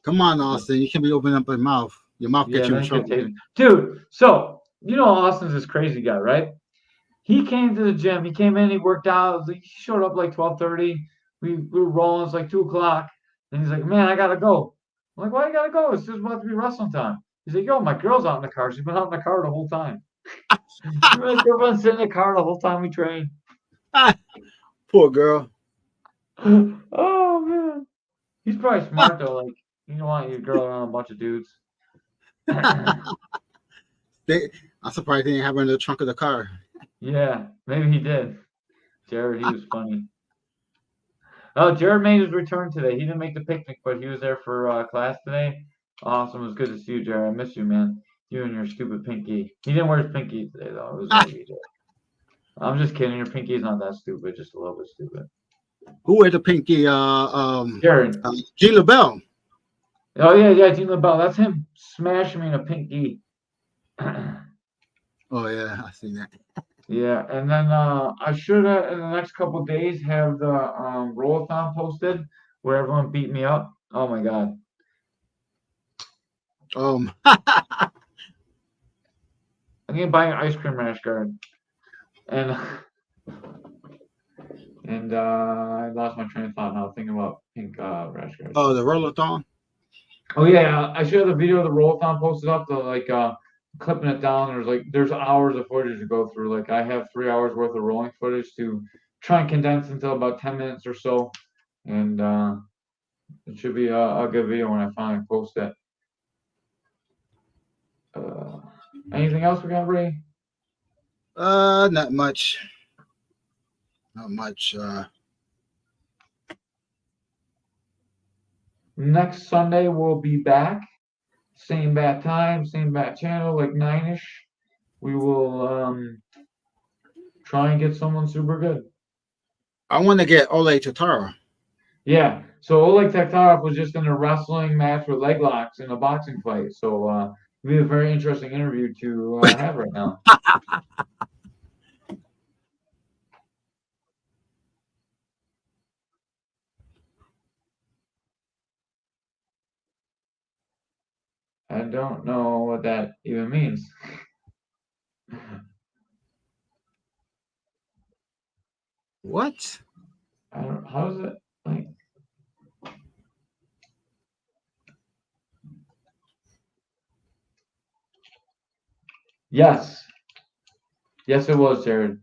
[SPEAKER 5] Come on, Austin, you can't be opening up your mouth. Your mouth
[SPEAKER 4] Yeah,
[SPEAKER 5] gets you in
[SPEAKER 4] then get
[SPEAKER 5] trouble.
[SPEAKER 4] tasered. Dude, so you know Austin's this crazy guy, right? He came to the gym. He came in. He worked out. He showed up like 12:30. We were rolling. It's like 2 o'clock. And he's like, "Man, I gotta go." I'm like, "Why you gotta go? It's just about to be wrestling time." He's like, "Yo, my girl's out in the car. She's been out in the car the whole time." My girlfriend's sitting in the car the whole time we train.
[SPEAKER 5] Poor girl.
[SPEAKER 4] Oh man, he's probably smart though. Like, you don't want your girl around a bunch of dudes.
[SPEAKER 5] I'm surprised they didn't have her in the trunk of the car.
[SPEAKER 4] Yeah, maybe he did. Jared, he was funny. Oh, Jared made his return today. He didn't make the picnic, but he was there for class today. Awesome. It was good to see you, Jared. I miss you, man. You and your stupid pinky. He didn't wear his pinky today, though. It was maybe. I'm just kidding. Your pinky's not that stupid, just a little bit stupid.
[SPEAKER 5] Who wear the pinky?
[SPEAKER 4] Jared.
[SPEAKER 5] G. LaBelle.
[SPEAKER 4] Oh, yeah, Gene LaBelle. That's him smashing me in a pinky.
[SPEAKER 5] Oh, yeah, I seen that.
[SPEAKER 4] Yeah, and then I should in the next couple of days have the roll-a-thon posted where everyone beat me up. Oh my god. I'm gonna buy an ice cream rash guard, and I lost my train of thought now thinking about pink rash guards.
[SPEAKER 5] Oh, the roll-a-thon.
[SPEAKER 4] Oh yeah, I should have the video of the roll-a-thon posted up. The like clipping it down. There's hours of footage to go through. Like I have 3 hours worth of rolling footage to try and condense into about 10 minutes or so, and it should be a good video when I finally post it. Anything else we got, Ray?
[SPEAKER 5] Not much. Not much.
[SPEAKER 4] Next Sunday we'll be back. Same bat time, same bat channel, like 9-ish. We will try and get someone super good.
[SPEAKER 5] I want to get Ole Tatara.
[SPEAKER 4] Yeah. So Oleg Taktarov was just in a wrestling match with leg locks in a boxing fight. So it'll be a very interesting interview to have right now. I don't know what that even means.
[SPEAKER 5] What?
[SPEAKER 4] I don't. How is it like? Yes. Yes, it was, Jared.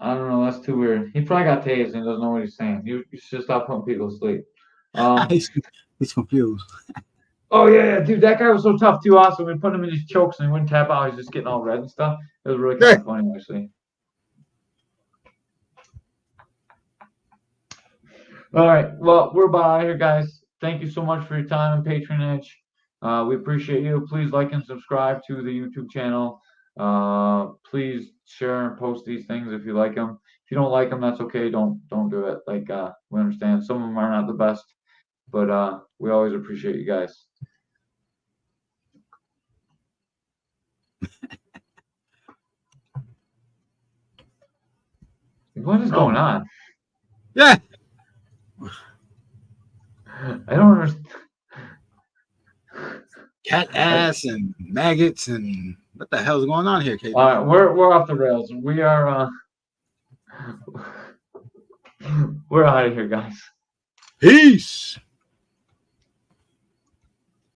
[SPEAKER 4] I don't know. That's too weird. He probably got tased and he doesn't know what he's saying. You should stop putting people to sleep.
[SPEAKER 5] He's confused.
[SPEAKER 4] Oh yeah, dude, that guy was so tough too. Also, we put him in these chokes and he wouldn't tap out. He's just getting all red and stuff. It was really kind of funny, actually. All right, well, we're about here, guys. Thank you so much for your time and patronage. We appreciate you. Please like and subscribe to the YouTube channel. Please share and post these things if you like them. If you don't like them, that's okay. Don't do it. Like we understand some of them are not the best, but we always appreciate you guys. What is going on?
[SPEAKER 5] Yeah.
[SPEAKER 4] I don't understand.
[SPEAKER 5] Cat ass and maggots and what the hell's going on here, Caveman?
[SPEAKER 4] We're off the rails. We are we're out of here, guys.
[SPEAKER 5] Peace.